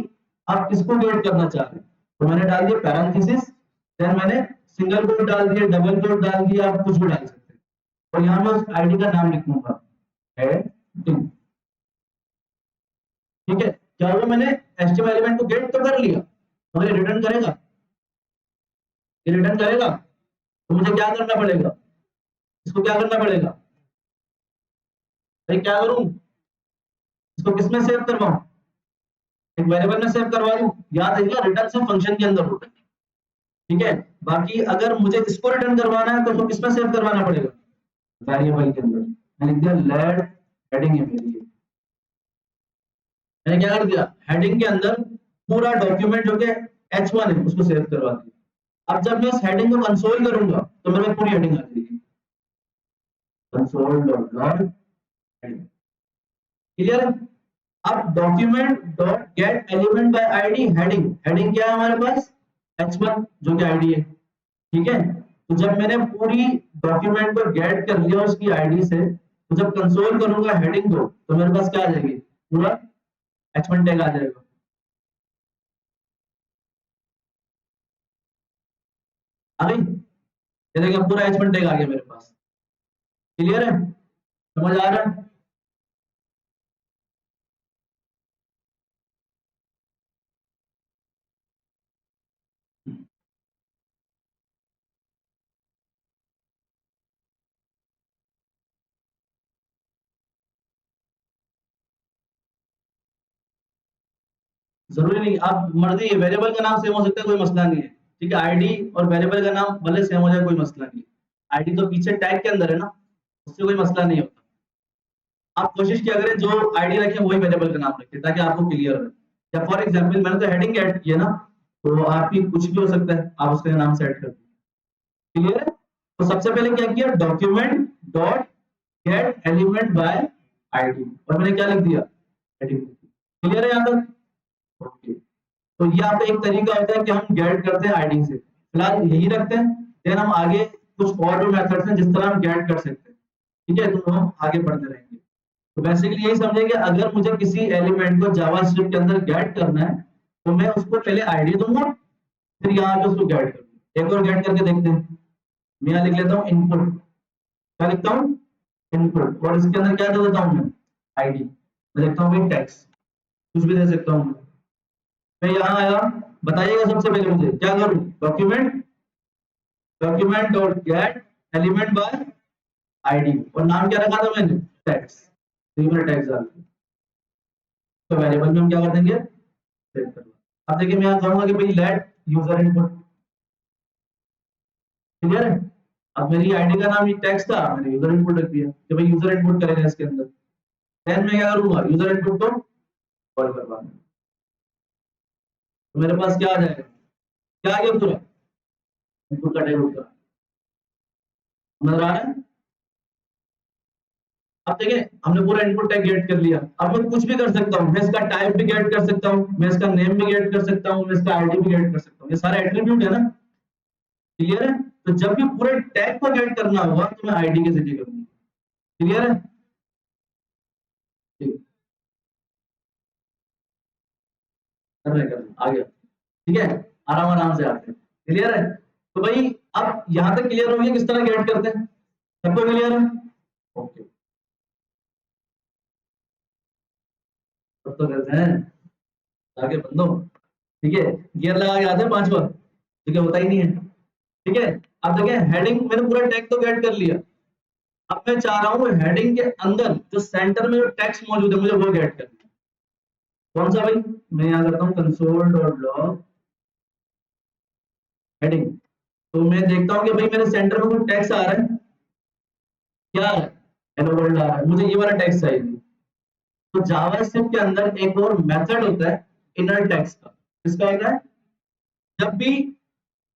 आप किसको गेट करना चाह रहे हैं। तो मैंने डाल दिया पैरेंथेसिस, देन मैंने सिंगल कोट डाल दिया, डबल कोट डाल दिया, आप कुछ भी डाल सकते हैं। और यहाँ मैं उस आईडी का नाम लिखूंगा हेडिंग। ठीक है? क्या हुआ, मैंने एचटीएमएल एलिमेंट को गेट तो कर लिया, मगर रिटर्न करेगा? ये रिटर्न करेगा? तो मुझे क्या करना पड़ेगा, इसको क्या करना पड़ेगा भाई? क्या करूं, इसको किसमें सेव करवाऊं? एक वेरिएबल में सेव करवा दूं। याद रखिएगा रिटर्न सिर्फ फंक्शन के अंदर होता है। ठीक है? बाकी अगर मुझे इसको रिटर्न करवाना है तो उसको किसमें सेव करवाना पड़ेगा? वेरिएबल के अंदर। मैंने लिख दिया लेट हेडिंग है मेरी। मैंने क्या कर दिया, हेडिंग के अंदर पूरा डॉक्यूमेंट जो कि H1 है उसको सेव करवा दिया। अब जब मैं इस हेडिंग को कंसोल करूंगा तो मेरे पास पूरी हेडिंग आ जाएगी, console dot log heading. Clear है? अब document dot gate element by ID heading. Heading क्या है हमारे पास? H1 जो कि आईडी है। ठीक है? तो जब मैंने पूरी डॉक्यूमेंट को गेट कर लिया उसकी आईडी से, तो जब कंसोल करूंगा हेडिंग को तो मेरे पास क्या आ जाएगी, पूरा H1 टैग आ जाएगा। आ गई? ये देखिए पूरा H1 टैग आ गया मेरे पास। क्लियर है? समझ आ रहा है? जरूरी नहीं, आप मर्जी है, वेरिएबल का नाम सेम हो सकता है, कोई मसला नहीं है। ठीक है? आईडी और वेरिएबल का नाम भले सेम हो जाए, कोई मसला नहीं है। आईडी तो पीछे टैग के अंदर है ना, उससे कोई मसला नहीं होता। आप कोशिश किया करें जो आईडी रखें वही वेरिएबल का नाम रखें ताकि आपको क्लियर हो। या फॉर एग्जांपल मैंने तो हेडिंग ऐड किया ना, तो आपकी कुछ भी हो सकता है, आप उसका नाम सेट कर दीजिए। क्लियर है? तो सबसे पहले क्या किया, document dot gate element by ID, और मैंने क्या लिख दिया, हेडिंग। क्लियर है यहाँ तक? ओके। तो ये आपका एक तरीका होता है कि हम गेट करते हैं आईडी से। फिलहाल यही रखते हैं, देन हम आगे कुछ और भी मेथड्स हैं जिस तरह हम गेट कर सकते हैं। ठीक है? तो हम आगे बढ़ते रहेंगे। तो बेसिकली यही समझे कि अगर मुझे किसी एलिमेंट को जावास्क्रिप्ट के अंदर गेट करना है तो मैं उसको पहले आईडी दूंगा, फिर यहाँ पे उसको गेट करूंगा। एक और गेट करके देखते हैं। मैं यहाँ लिख लेता हूँ इनपुट। क्या लिखता हूँ? इनपुट। और इसके अंदर क्या दे देता हूँ मैं, आईडी। मैं लिखता हूँ भाई टेक्स्ट, कुछ भी दे सकता हूँ। मैं यहाँ आया, बताइएगा सबसे पहले मुझे क्या करूँ, document document dot gate element by ID, और नाम क्या रखा था मैंने, टेक्स्ट। तो ये मैंने टैग्स डाल दिया, तो वेरिएबल में हम क्या कर देंगे, सेव कर लो। अब देखिए मैं यहाँ कहूंगा कि भाई लेट यूजर इनपुट, क्लियर है। अब मेरी आईडी का नाम टैक्स था, मैंने यूजर इनपुट रख दिया कि भाई यूजर इनपुट करेगा इसके अंदर। देन मैं क्या करूंगा, यूजर इनपुट को कॉल करवा दूंगा, तो मेरे पास क्या आ जाएगा, क्या आ गया पूरा इनपुट का टैग उसका, नजर आ रहा है। अब देखिए हमने पूरा इनपुट टैग गेट कर लिया, अब मैं कुछ भी कर सकता हूँ, मैं इसका टाइप भी गेट कर सकता हूँ, मैं इसका नेम भी गेट कर सकता हूँ, मैं इसका आईडी भी गेट कर सकता हूँ, ये सारे एट्रीब्यूट है ना, क्लियर है। तो जब भी पूरे टैग को गेट करना होगा तो मैं आईडी के जरिए करूंगा, क्लियर है। ठीक, आ गया, ठीक है, आराम आराम से आते हैं, क्लियर है। तो भाई अब यहां तक क्लियर हो गया किस तरह गेट करते हैं, सबको क्लियर है, ओके। सब तो करते हैं आगे बंदो, ठीक है, गियर लगा के आते हैं 5 बार, ठीक है, होता ही नहीं है, ठीक है। अब देखिए हेडिंग मैंने पूरा टैग तो गेट कर लिया, अब मैं चाह रहा हूँ हेडिंग के अंदर जो सेंटर में जो टेक्स्ट मौजूद है मुझे वो गेट करना है। कौन सा भाई, मैं यहाँ करता हूँ कंसोल डॉट लॉग हेडिंग, तो मैं देखता हूँ कि भाई मेरे सेंटर में कोई टेक्स्ट आ रहा है, क्या है, हेलो वर्ल्ड आ रहा है, मुझे ये वाला टेक्स्ट चाहिए। तो जावास्क्रिप्ट के अंदर एक और मेथड होता है इनर टेक्स्ट का, किसका होता है, जब भी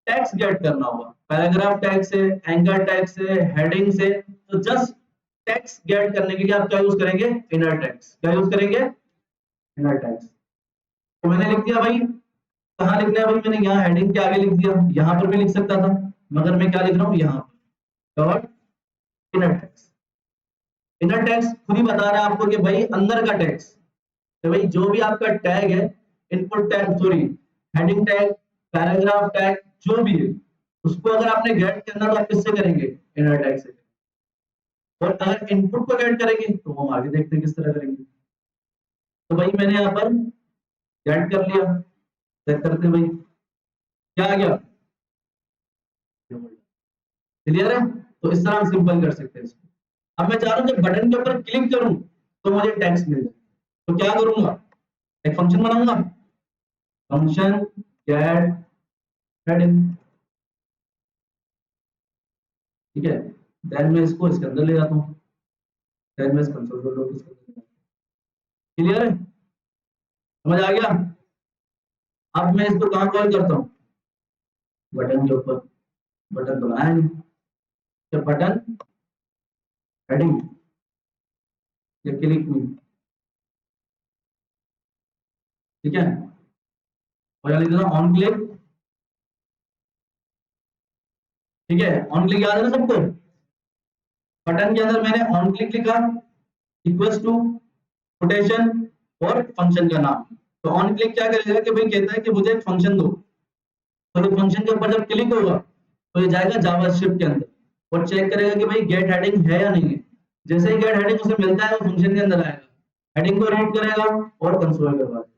टेक्स्ट गेट करना होगा, पैराग्राफ टैग से, एंकर टैग से, हेडिंग से, तो जस्ट टेक्स्ट गेट करने के लिए आप क्या यूज करेंगे, इनर टेक्स्ट, क्या यूज करेंगे, इनर टेक्स्ट। तो मैंने लिख दिया भाई, कहाँ लिखना है भाई, मैंने यहाँ हेडिंग के आगे लिख दिया, यहाँ पर भी लिख सकता था, मगर मैं क्या लिख रहा हूँ यहाँ पर, dot inner text. Inner text खुद ही बता रहा है आपको कि भाई अंदर का टेक्स्ट, तो भाई जो भी आपका टैग है, input tag sorry heading tag, paragraph tag, जो भी है, उसको अगर आपने गेट करना तो आप किससे करेंगे, इनर टैग से। और अगर इनपुट को गेट करेंगे तो हम आगे देखते हैं किस तरह करेंगे। तो भाई मैंने यहाँ पर गेट कर लिया, चेक करते हैं भाई क्या आ गया, क्लियर है। तो इस तरह हम सिंपल कर सकते हैं इसको। अब मैं चाह रहा हूँ जब बटन के ऊपर क्लिक करूं तो मुझे टेक्स्ट मिल जाए, तो क्या करूंगा, एक फंक्शन बनाऊंगा, फंक्शन गेट हेडिंग, ठीक है। देन मैं इसको इसके अंदर ले जाता हूँ, देन मैं इस कंसोल को लोग इसके अंदर, क्लियर है, समझ आ गया। अब मैं इसको कहाँ कॉल करता हूँ, बटन के ऊपर, बटन तो बनाया नहीं, तो बटन हेडिंग या क्लिक में, ठीक है, और यहाँ लिख देना ऑन क्लिक, ठीक है, ऑन क्लिक याद है ना सबको, बटन के अंदर मैंने ऑन क्लिक लिखा इक्वल्स टू कोटेशन और फंक्शन का नाम। तो ऑन क्लिक क्या करेगा कि भाई कहता है कि मुझे एक फंक्शन दो, तो ये फंक्शन के ऊपर जब क्लिक होगा तो ये जाएगा जावास्क्रिप्ट के अंदर और चेक करेगा कि भाई गेट हेडिंग है या नहीं है। जैसे ही गेट हेडिंग उसे मिलता है वो फंक्शन के अंदर आएगा, हेडिंग को रीड करेगा और कंसोल करवा देगा।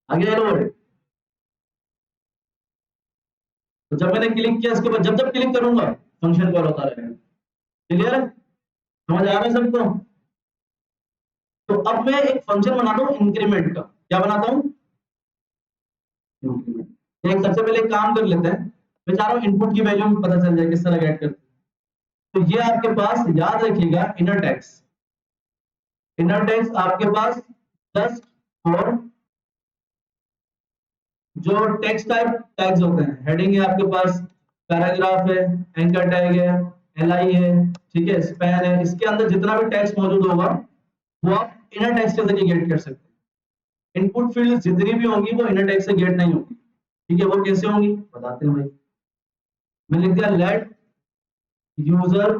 आगे हेलो वर्ड, तो जब मैंने क्लिक किया इसके बाद जब जब क्लिक करूंगा फंक्शन कॉल होता रहेगा, क्लियर है, समझ आ रहा है सबको। तो अब मैं एक फंक्शन बनाता हूँ इंक्रीमेंट का, क्या बनाता हूँ, इंक्रीमेंट। एक सबसे पहले एक काम कर लेते हैं, मैं चाह रहा हूँ इनपुट की वैल्यू पता चल जाए किस तरह गेट करते हैं। तो ये आपके पास याद रखिएगा इनर टैक्स, इनर टैक्स आपके पास प्लस और जो टेक्स्ट टाइप टैग्स होते हैं, हेडिंग है आपके पास, पैराग्राफ है, एंकर टैग है, एलआई है, ठीक है, स्पैन है, इसके अंदर जितना भी टेक्स्ट मौजूद होगा वो आप इनर टेक्स्ट के जरिए गेट कर सकते हैं। इनपुट फील्ड जितनी भी होंगी वो इनर टेक्स्ट से गेट नहीं होगी, ठीक है, वो कैसे होंगी बताते हैं भाई। मैं लिख दिया लेट यूजर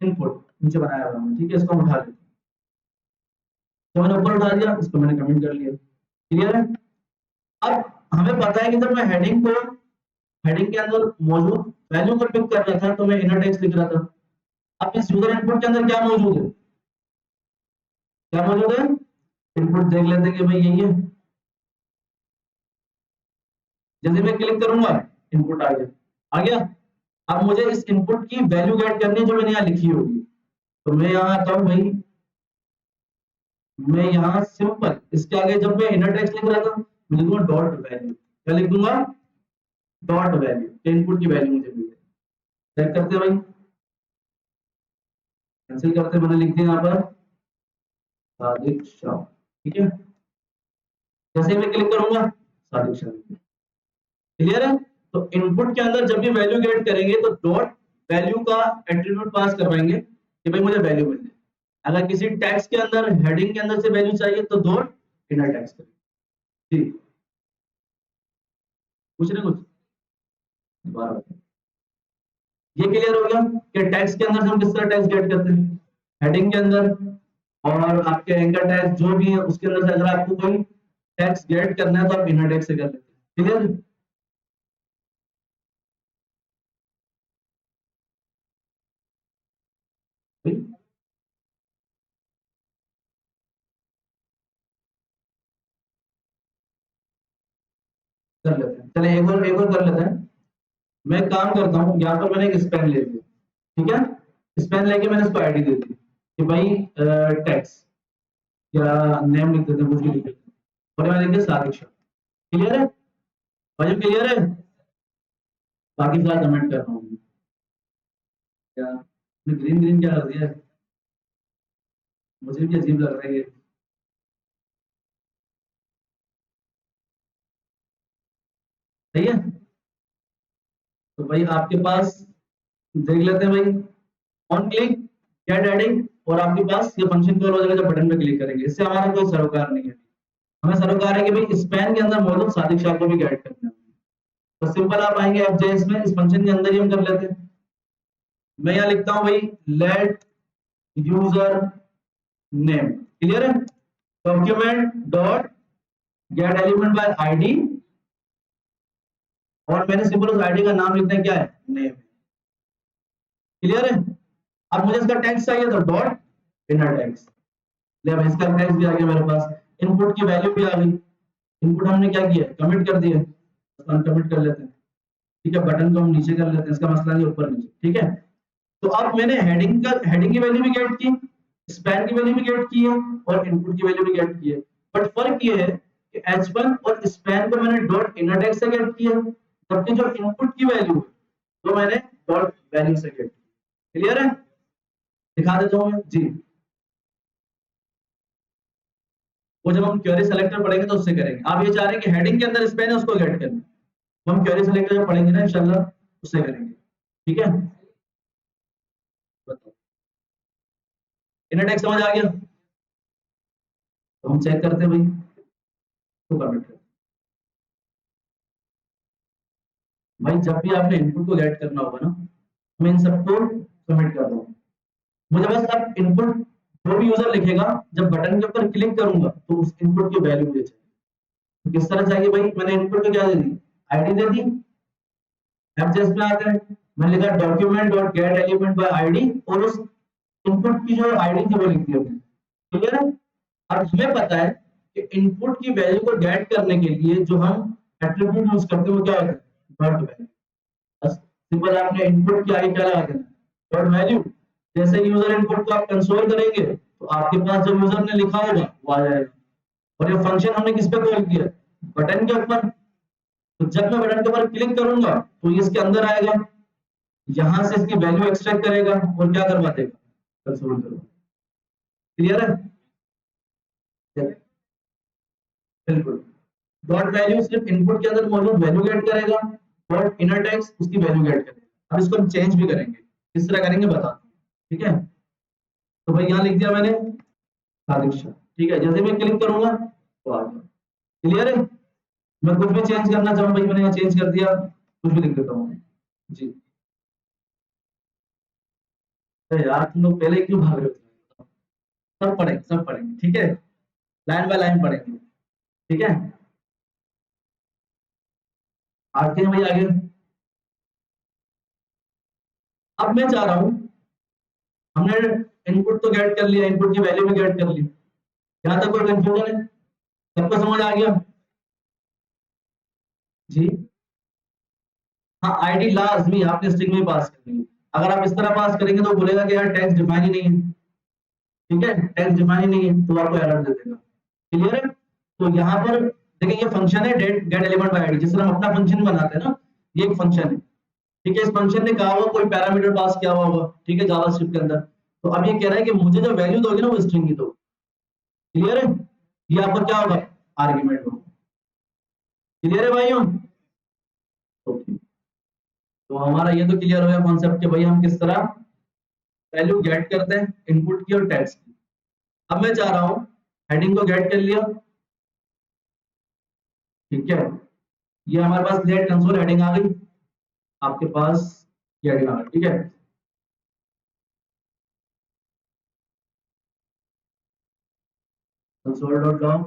इनपुट, नीचे बनाया हुआ है, ठीक है, इसको हम उठा लेते हैं, तो मैंने ऊपर उठा दिया, इसको मैंने कमेंट कर लिया, क्लियर है। अब हमें पता है कि जब मैं हेडिंग के अंदर मौजूद वैल्यू को पिक कर रहा था तो मैं इनर टेक्स्ट लिख रहा था। अब इस यूजर इनपुट के अंदर क्या मौजूद है, क्या मौजूद है, इनपुट देख लेते हैं कि भाई यही है, जैसे मैं क्लिक करूंगा इनपुट आ गया। अब मुझे इस इनपुट की वैल्यू गेट करनी है जो मैंने यहाँ लिखी होगी, तो मैं यहाँ आता हूँ भाई, मैं यहाँ सिंपल इसके आगे जब मैं इनर टेक्स्ट लिख रहा था मैं लिखूंगा डॉट वैल्यू, क्या लिख दूंगा, डॉट वैल्यू, इनपुट की वैल्यू मुझे मिल जाए। चेक करते हैं भाई, कैंसिल करते हैं, मैंने लिख दिया यहाँ पर सादिक शाह, ठीक है। जैसे ही मैं क्लिक करूंगा सादिक शाह, क्लियर है। तो इनपुट के अंदर जब भी वैल्यू गेट करेंगे तो डॉट वैल्यू का एट्रीब्यूट पास करवाएंगे कि भाई मुझे वैल्यू मिल जाए। अगर किसी टेक्स्ट के अंदर हेडिंग के अंदर से वैल्यू चाहिए तो डॉट इनर टेक्स्ट करेंगे। जी पूछ रहे कुछ, दोबारा बताओ। ये क्लियर हो गया कि टैक्स के अंदर से हम किस तरह टैक्स गेट करते हैं, हेडिंग के अंदर और आपके एंकर टैक्स जो भी है उसके अंदर से अगर आपको कोई टैक्स गेट करना है तो आप इनर टैक्स से कर लेते हैं। क्लियर, कर लेते हैं। चलिए एक और कर लेते हैं। मैं काम करता हूँ, यहाँ पर मैंने एक स्पेन ले लिया, ठीक है। स्पेन लेके मैंने इसको आईडी दे दी कि भाई टैक्स या नेम लिख देते हैं, कुछ भी लिख देते हैं, और मैं लिख दिया सादिक शाह। क्लियर है भाई, क्लियर है। बाकी सारा कमेंट कर रहा हूँ क्या, ग्रीन ग्रीन क्या कर दिया है, मुझे भी अजीब लग रहा है ये। सही है, तो भाई आपके पास देख लेते हैं भाई, ऑन क्लिक गेट एडिंग, और आपके पास ये फंक्शन कॉल हो जाएगा जब बटन पे क्लिक करेंगे। इससे हमारा कोई सरोकार नहीं है, हमें सरोकार है कि भाई स्पैन के अंदर मौजूद सादिक शाह को भी गेट करना है। तो सिंपल आप आएंगे एफजेएस में, इस फंक्शन के अंदर ही हम कर लेते हैं। मैं यहाँ लिखता हूँ भाई लेट यूजर नेम, क्लियर है, document dot gate element by ID, और मैंने सिंपल उस आईडी का नाम लिखना है, क्या है, नेम। क्लियर है। अब मुझे इसका टेक्स्ट चाहिए तो डॉट इनर टेक्स्ट, ले भाई इसका टेक्स्ट भी आ गया मेरे पास, इनपुट की वैल्यू भी आ गई। इनपुट हमने क्या किया, कमिट कर दिया, हम कमिट कर लेते हैं, ठीक है। बटन को हम नीचे कर लेते हैं, इसका मसला नहीं ऊपर नीचे, ठीक है। तो अब मैंने हेडिंग की वैल्यू भी गेट की, स्पैन की वैल्यू भी गेट की है, और इनपुट की वैल्यू भी गेट की है। बट फर्क ये है कि h1 और स्पैन को मैंने डॉट इनर टेक्स्ट से गेट किया, जबकि जो इनपुट की वैल्यू है तो मैंने डॉट वैल्यू से गेट की। क्लियर है, दिखा देता हूं मैं जी। वो जब हम क्वेरी सेलेक्टर पढ़ेंगे तो उससे करेंगे। आप ये चाह रहे हैं कि हेडिंग के अंदर स्पैन है उसको गेट करना, तो हम क्वेरी सेलेक्टर जब पढ़ेंगे ना इंशाल्लाह उससे करेंगे, ठीक है। बताओ, इनर टेक्स्ट समझ आ गया, तो हम चेक करते हैं भाई, तो कमेंट करते भाई, जब भी आपने इनपुट को गेट करना होगा ना, मैं इन सबको सबमिट कर रहा हूँ। मुझे बस अब इनपुट जो भी यूजर लिखेगा जब बटन के ऊपर क्लिक करूंगा तो उस इनपुट की वैल्यू मुझे चाहिए। तो किस तरह चाहिए भाई, मैंने इनपुट को क्या दे दी, आईडी दे दी। एफजेएस में आते हैं, मैंने लिखा document dot gate element by ID, और उस इनपुट की जो आईडी थी वो लिख दी हमने। क्लियर है। अब हमें पता है कि इनपुट की वैल्यू को गेट करने के लिए जो हम एट्रीब्यूट यूज करते हैं वो क्या होता है, डॉट वैल्यू। बस सिंपल आपने इनपुट के आगे क्या लगा देना, डॉट वैल्यू। जैसे यूजर इनपुट को आप कंसोल करेंगे तो आपके पास जो यूजर ने लिखा होगा वो आ जाएगा। और ये फंक्शन हमने किस पे कॉल किया, बटन के ऊपर। तो जब मैं बटन के ऊपर क्लिक करूंगा तो ये इसके अंदर आएगा, यहां से इसकी वैल्यू एक्सट्रैक्ट करेगा और क्या करवा देगा, कंसोल करो। क्लियर है, बिल्कुल। डॉट वैल्यू सिर्फ इनपुट के अंदर मौजूद वैल्यू गेट करेगा, डॉट इनर टेक्स्ट उसकी वैल्यू गेट करेगा। अब इसको हम चेंज भी करेंगे, किस तरह करेंगे बताता हूँ, ठीक है। तो भाई यहाँ लिख दिया मैंने सादिक शाह, ठीक है। जैसे मैं क्लिक करूंगा तो आ गया। क्लियर है। मैं कुछ भी चेंज करना चाहूँ भाई, मैंने यहाँ चेंज कर दिया, कुछ भी लिख देता हूँ जी। तो यार तुम लोग पहले क्यों भाग रहे हो, सब पढ़ेंगे, ठीक है, लाइन बाय लाइन पढ़ेंगे, ठीक है। आते हैं भाई आगे। अब मैं चाह रहा हूँ, हमने इनपुट तो गेट कर लिया, इनपुट की वैल्यू भी गेट कर ली, यहाँ तक कोई कंफ्यूजन है, सबको समझ आ गया जी। हाँ आईडी लाजमी आपने स्ट्रिंग में पास करनी है। अगर आप इस तरह पास करेंगे तो बोलेगा कि यार टैक्स डिफाइन ही नहीं है, ठीक है, टैक्स डिफाइन ही नहीं है, तो आपको एरर दे देगा। क्लियर है? तो यहाँ पर देखिए ये फंक्शन है get get element by ID, जिस तरह हम अपना फंक्शन बनाते हैं ना, ये एक फंक्शन है, ठीक है। इस फंक्शन ने कहा होगा कोई पैरामीटर पास किया हुआ होगा, ठीक है, जावास्क्रिप्ट के अंदर। तो अब ये कह रहा है कि मुझे जो वैल्यू दोगे ना वो स्ट्रिंग की दो। क्लियर है? ये आपका क्या होगा, आर्ग्यूमेंट होगा। क्लियर है भाइयों? ओके, तो हमारा ये तो क्लियर हो गया कॉन्सेप्ट कि भाई हम किस तरह वैल्यू गेट करते हैं इनपुट की और टैक्स की। अब मैं चाह रहा हूं हेडिंग को गेट कर लिया, ठीक है, ये हमारे पास लेट कंसोल हेडिंग आ गई, आपके पास ये हेडिंग आ गई, ठीक है। कंसोल डॉट लॉग,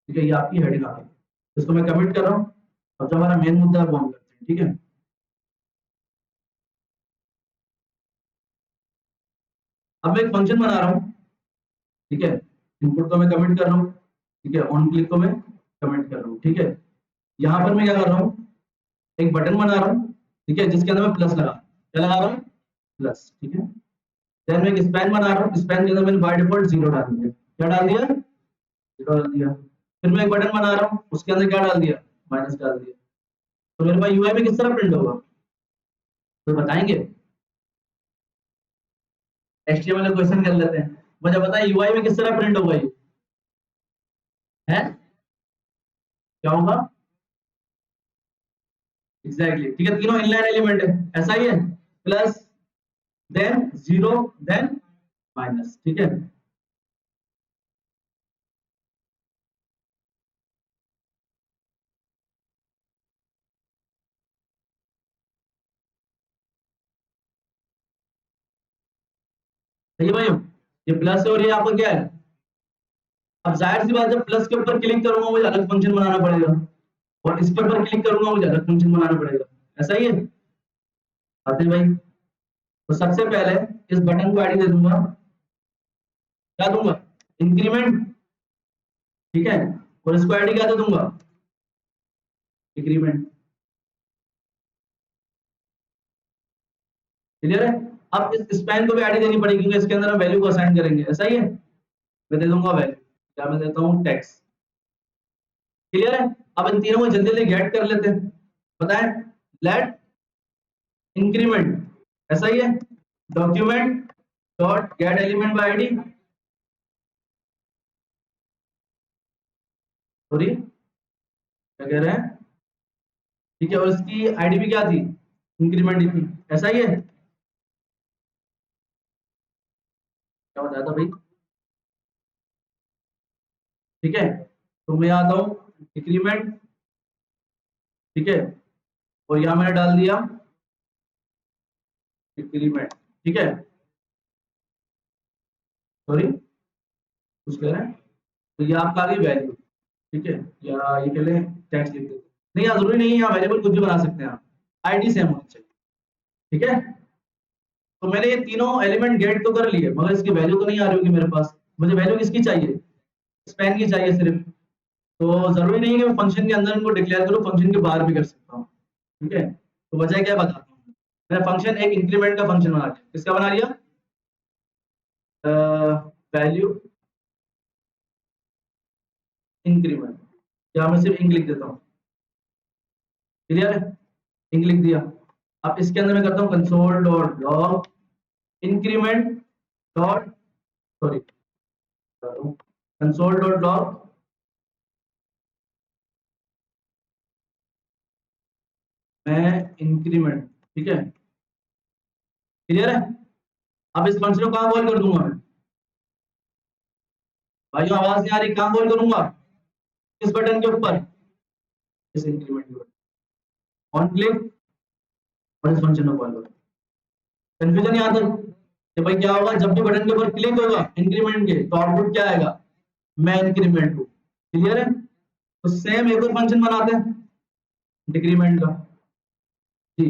ठीक है, ये आपकी हेडिंग आ गई। इसको मैं कमिट कर रहा हूँ। अब जो हमारा मेन मुद्दा है वो हम करते हैं, ठीक है। अब मैं एक फंक्शन बना रहा हूँ, ठीक है, इनपुट को मैं कमिट कर रहा हूँ, ठीक है, ऑन क्लिक को मैं कमिट कर रहा हूँ, ठीक है। यहाँ पर मैं क्या कर रहा हूँ, एक बटन बना रहा हूँ, ठीक है, जिसके अंदर मैं प्लस लगा, क्या लगा रहा हूँ, प्लस, ठीक है। देन मैं एक स्पैन बना रहा हूँ, स्पैन के अंदर मैंने बाय डिफॉल्ट जीरो डाल दिया, क्या डाल दिया, जीरो डाल दिया। फिर मैं एक बटन बना रहा हूँ, उसके अंदर क्या डाल दिया, माइनस डाल दिया। तो मेरे पास यूआई में किस तरह प्रिंट होगा, तो बताएंगे, एचटीएमएल में क्वेश्चन कर लेते हैं। मुझे बताइए यूआई में किस तरह प्रिंट होगा ये, है क्या होगा, एग्जैक्टली, ठीक है, तीनों इनलाइन एलिमेंट है, ऐसा ही है, plus then zero then minus, ठीक है। सही है भाई, ये प्लस है और ये आपका क्या है। अब जाहिर सी बात, जब प्लस के ऊपर क्लिक करूंगा मुझे अलग फंक्शन बनाना पड़ेगा, और इसके ऊपर क्लिक करूंगा मुझे अलग फंक्शन बनाना पड़ेगा, ऐसा ही है। आते हैं भाई, तो सबसे पहले इस बटन को आईडी दे दूंगा, क्या दूंगा, इंक्रीमेंट, ठीक है, और इसको आईडी क्या दे दूंगा, इंक्रीमेंट। क्लियर है? अब इस स्पैन को भी आईडी देनी पड़ेगी क्योंकि इसके अंदर हम वैल्यू को असाइन करेंगे, ऐसा ही है। मैं दे दूंगा वैल्यू, क्या मैं देता हूँ, टैक्स। क्लियर है? अब इन तीनों को जल्दी जल्दी गेट कर लेते हैं, बताएं, लेट इंक्रीमेंट, ऐसा ही है, document dot gate element by ID, sorry क्या कह रहे हैं, ठीक है, और इसकी आईडी भी क्या थी, इंक्रीमेंट ही थी, ऐसा ही है, क्या बताया था भाई, ठीक है। तो मैं आता हूँ इंक्रीमेंट, ठीक है, और यहाँ मैंने डाल दिया इंक्रीमेंट, ठीक है, सॉरी कुछ कह रहे हैं, तो ये आपका आ गई वैल्यू, ठीक है, या ये कह लें टैक्स लिख देते, नहीं यार जरूरी नहीं है, यहाँ वेरिएबल कुछ भी बना सकते हैं आप, आईडी सेम होनी चाहिए, ठीक है। तो मैंने ये तीनों एलिमेंट गेट तो कर लिए मगर इसकी वैल्यू तो नहीं आ रही होगी मेरे पास, मुझे वैल्यू किसकी चाहिए, स्पैन की चाहिए सिर्फ। तो जरूरी नहीं है कि मैं फंक्शन के अंदर इनको डिक्लेयर करूँ, फंक्शन के बाहर भी कर सकता हूँ, ठीक है। तो वजह क्या बताता हूँ, मैंने फंक्शन एक इंक्रीमेंट का फंक्शन बना लिया, किसका बना लिया, वैल्यू इंक्रीमेंट, या मैं सिर्फ इंक लिख देता हूँ, क्लियर है, इंक लिख दिया। अब इसके अंदर मैं करता हूँ console dot log increment dot, sorry console dot log मैं इंक्रीमेंट, ठीक है, क्लियर है। अब इस फंक्शन को कहाँ कॉल कर दूंगा मैं, भाइयों आवाज नहीं आ रही, कहाँ कॉल करूंगा, किस बटन के ऊपर, इस इंक्रीमेंट के ऊपर, ऑन क्लिक, और इस फंक्शन को कॉल करूँ। कंफ्यूजन यहाँ तक कि भाई क्या होगा, जब भी बटन के ऊपर क्लिक होगा इंक्रीमेंट के तो आउटपुट क्या आएगा, मैं इंक्रीमेंट हूँ, क्लियर है। तो सेम एक और फंक्शन बनाते हैं डिक्रीमेंट का, जी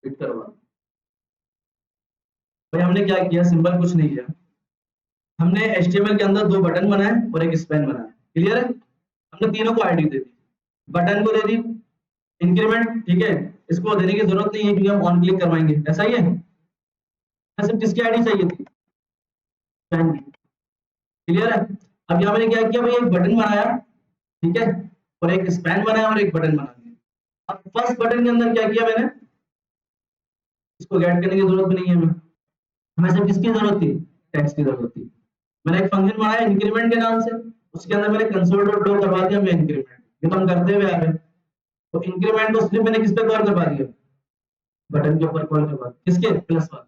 हिट करवा, भाई हमने क्या किया, सिंपल कुछ नहीं किया, हमने HTML के अंदर दो बटन बनाए और एक स्पैन बनाया, क्लियर है। हमने तीनों को आईडी दे दी, बटन को दे दी इंक्रीमेंट, ठीक है, इसको देने की जरूरत नहीं है क्योंकि हम ऑन क्लिक करवाएंगे, ऐसा ही है। सिर्फ किसकी आईडी चाहिए थी, क्लियर है। अब यहाँ मैंने क्या किया भाई, एक बटन बनाया, ठीक है, और एक स्पैन बनाया और एक बटन बना दिया। अब फर्स्ट बटन के अंदर क्या किया मैंने, इसको गेट करने की जरूरत भी नहीं है हमें सिर्फ किसकी जरूरत थी, टैक्स की जरूरत थी। मैंने एक फंक्शन बनाया इंक्रीमेंट के नाम से, उसके अंदर मैंने कंसोल डॉट लॉग करवा दिया मैं इंक्रीमेंट, ये तो हम करते हुए आ रहे हैं। तो इंक्रीमेंट को सिर्फ मैंने किस पे कॉल करवा दिया, बटन के ऊपर कॉल करवा दिया, किसके, प्लस वाला।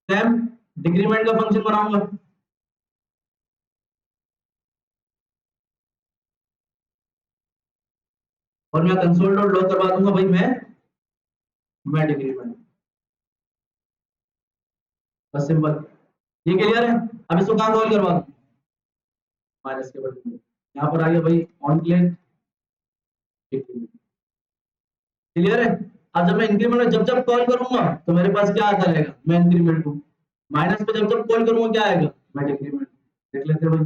सेम डिक्रीमेंट का फंक्शन बनाऊंगा, और मैं कंसोल डॉट लॉग करवा दूंगा भाई मैं डिक्रीमेंट, बस सिंपल, ये क्लियर है। अब इसको कहां कॉल करवा दूं, माइनस के बटन, यहाँ पर आ गया भाई ऑन क्लिक, क्लियर है। अब जब मैं इंक्रीमेंट जब जब कॉल करूंगा तो मेरे पास क्या आता रहेगा, मैं इंक्रीमेंट को, माइनस पे जब जब कॉल करूंगा क्या आएगा, मैं डिक्रीमेंट। देख लेते हैं भाई,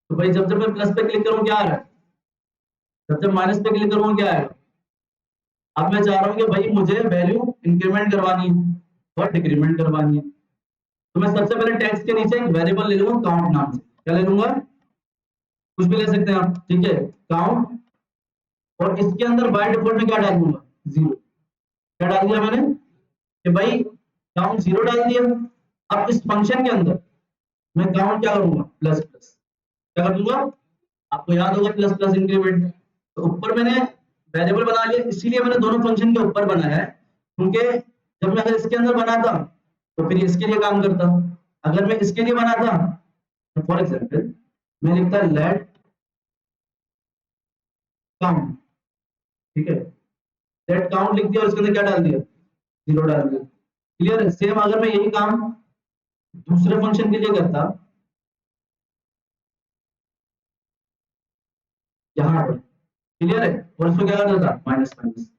तो भाई जब जब मैं प्लस पे क्लिक करूँ क्या आ रहा है, जब जब माइनस पे क्लिक करूंगा क्या आएगा। अब मैं चाह रहा हूँ कि भाई मुझे वैल्यू इंक्रीमेंट करवानी है और डिक्रीमेंट करवानी है, तो मैं सबसे पहले टेक्स्ट के नीचे एक वेरिएबल ले लूंगा काउंट नाम से, क्या ले लूंगा, कुछ भी ले सकते हैं आप, ठीक है, काउंट, और इसके अंदर बाय डिफॉल्ट में क्या डाल दूंगा, जीरो। क्या डाल दिया मैंने कि भाई काउंट जीरो डाल दिया। अब इस फंक्शन के अंदर मैं काउंट क्या करूंगा, प्लस प्लस, क्या कर दूंगा, आपको याद होगा प्लस प्लस इंक्रीमेंट। तो ऊपर मैंने वेरिएबल बना लिया, इसीलिए मैंने दोनों फंक्शन के ऊपर बनाया है, क्योंकि जब मैं अगर इसके अंदर बनाता तो फिर इसके लिए काम करता, अगर मैं इसके लिए बनाता तो फॉर एग्जाम्पल मैं लिखता लेट काउंट, ठीक है, लेट काउंट लिख दिया और इसके अंदर क्या डाल दिया, जीरो डाल दिया, क्लियर है। सेम अगर मैं यही काम दूसरे फंक्शन के लिए करता, यहाँ पर, क्लियर है, और इसको क्या करता था, माइनस माइनस।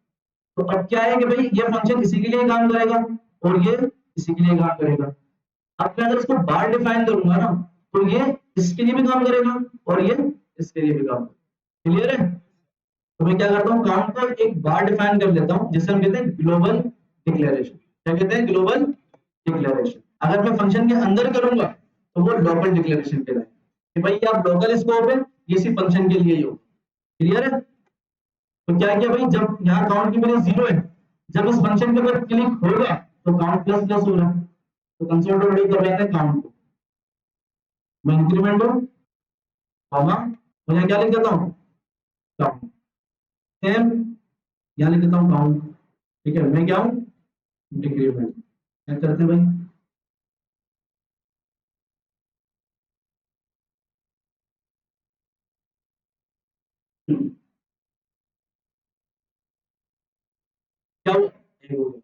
तो अब क्या है कि भाई ये फंक्शन इसी के लिए काम करेगा और ये इसी के लिए काम करेगा। अब मैं अगर इसको बार डिफाइन करूंगा ना, तो ये इसके लिए भी काम करेगा और ये इसके लिए भी काम करेगा, क्लियर है। तो मैं क्या करता हूँ, काउंट को एक बार डिफाइन कर लेता हूँ जिसे हम कहते हैं ग्लोबल डिक्लेरेशन। क्या कहते हैं, ग्लोबल डिक्लेरेशन। अगर मैं फंक्शन के अंदर करूंगा तो वो लोकल डिक्लेरेशन कहलाएगा कि भाई आप लोकल स्कोप है, ये इसी फंक्शन के लिए ही हो, क्लियर है। तो क्या किया भाई, जब यहाँ काउंट की वैल्यू जीरो है, जब इस फंक्शन के ऊपर क्लिक होगा तो काउंट प्लस प्लस हो रहा है, तो कंसोल डॉट लॉग कर लेते हैं काउंट को, मैं इंक्रीमेंट हूँ, कॉमा, मुझे क्या लिख देता हूँ, काउंट। सेम यहाँ लिख देता हूँ काउंट, ठीक है, मैं क्या हूँ, डिक्रीमेंट। क्या करते हैं भाई, क्या हुआ, एक हो गया,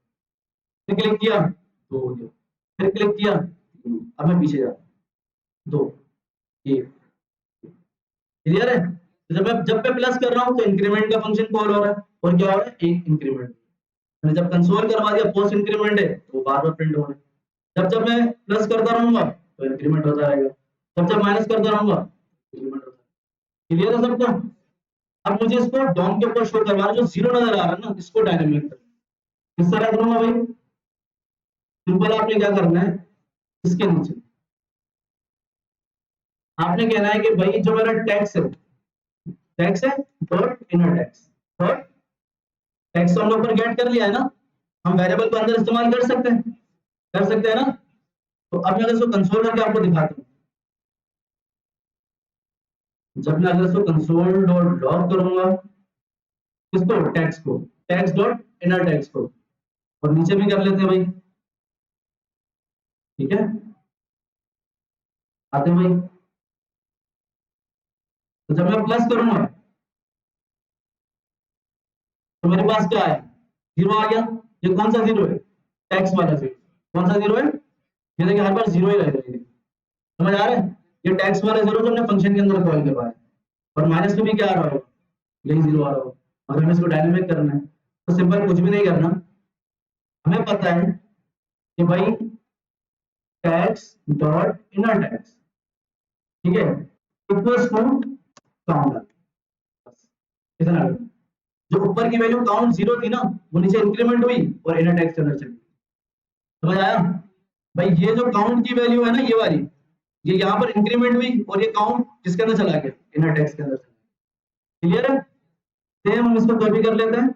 फिर क्लिक किया दो हो गया, फिर क्लिक किया अब मैं पीछे जा, दो, एक, क्लियर है। तो जब मैं प्लस कर रहा हूँ तो इंक्रीमेंट का फंक्शन कॉल हो रहा है और क्या हो रहा है, एक इंक्रीमेंट। मैंने जब कंसोल करवा दिया पोस्ट इंक्रीमेंट है तो वो बार बार प्रिंट हो रहा है। जब जब मैं प्लस करता रहूंगा तो इंक्रीमेंट होता रहेगा, जब जब माइनस करता रहूंगा इंक्रीमेंट होता है, क्लियर है सबको। अब मुझे इसको डॉम के ऊपर शो करवाना, जो जीरो नजर आ रहा है ना इसको डायनेमिक कर, किस तरह करूंगा भाई, सिंपल आपने क्या करना है, इसके नीचे आपने कहना है कि भाई जो मेरा टैक्स है dot inner tax, dot tax हमने ऊपर गेट कर लिया है ना, हम वेरिएबल को अंदर इस्तेमाल कर सकते हैं ना। तो अब मैं अगर इसको कंसोल करके आपको दिखाता हूँ, जब मैं अगर इसको कंसोल डॉट लॉग करूंगा, किसको, टैक्स को, टैक्स डॉट इनर टैक्स को, और नीचे भी कर लेते हैं भाई, ठीक है, आते हैं भाई। तो जब मैं प्लस करूंगा तो मेरे पास क्या है, जीरो आ गया। ये कौन सा जीरो है, टैक्स वाला जीरो, कौन सा जीरो है, ये देखिए हर बार जीरो ही रहेगा, समझ आ रहा है। ये टैक्स वाला जीरो जो हमने फंक्शन के अंदर कॉल करवाया है, और माइनस में भी क्या आ रहा होगा, यही जीरो आ रहा होगा। अगर हमें इसको डायनेमिक करना है तो सिंपल कुछ भी नहीं करना, हमें पता है कि भाई टैक्स डॉट इनर टैक्स, ठीक है, इक्वल्स टू काउंट, इतना। जो ऊपर की वैल्यू काउंट 0 थी ना, वो नीचे इंक्रीमेंट हुई और इनर टैक्स के अंदर चली गई। समझ आया भाई? ये जो काउंट की वैल्यू है ना, ये वाली, ये यहाँ पर इंक्रीमेंट हुई और ये काउंट जिसके अंदर चला गया, इनर टैक्स के अंदर चला गया। क्लियर है? सेम हम इसको कॉपी कर लेते हैं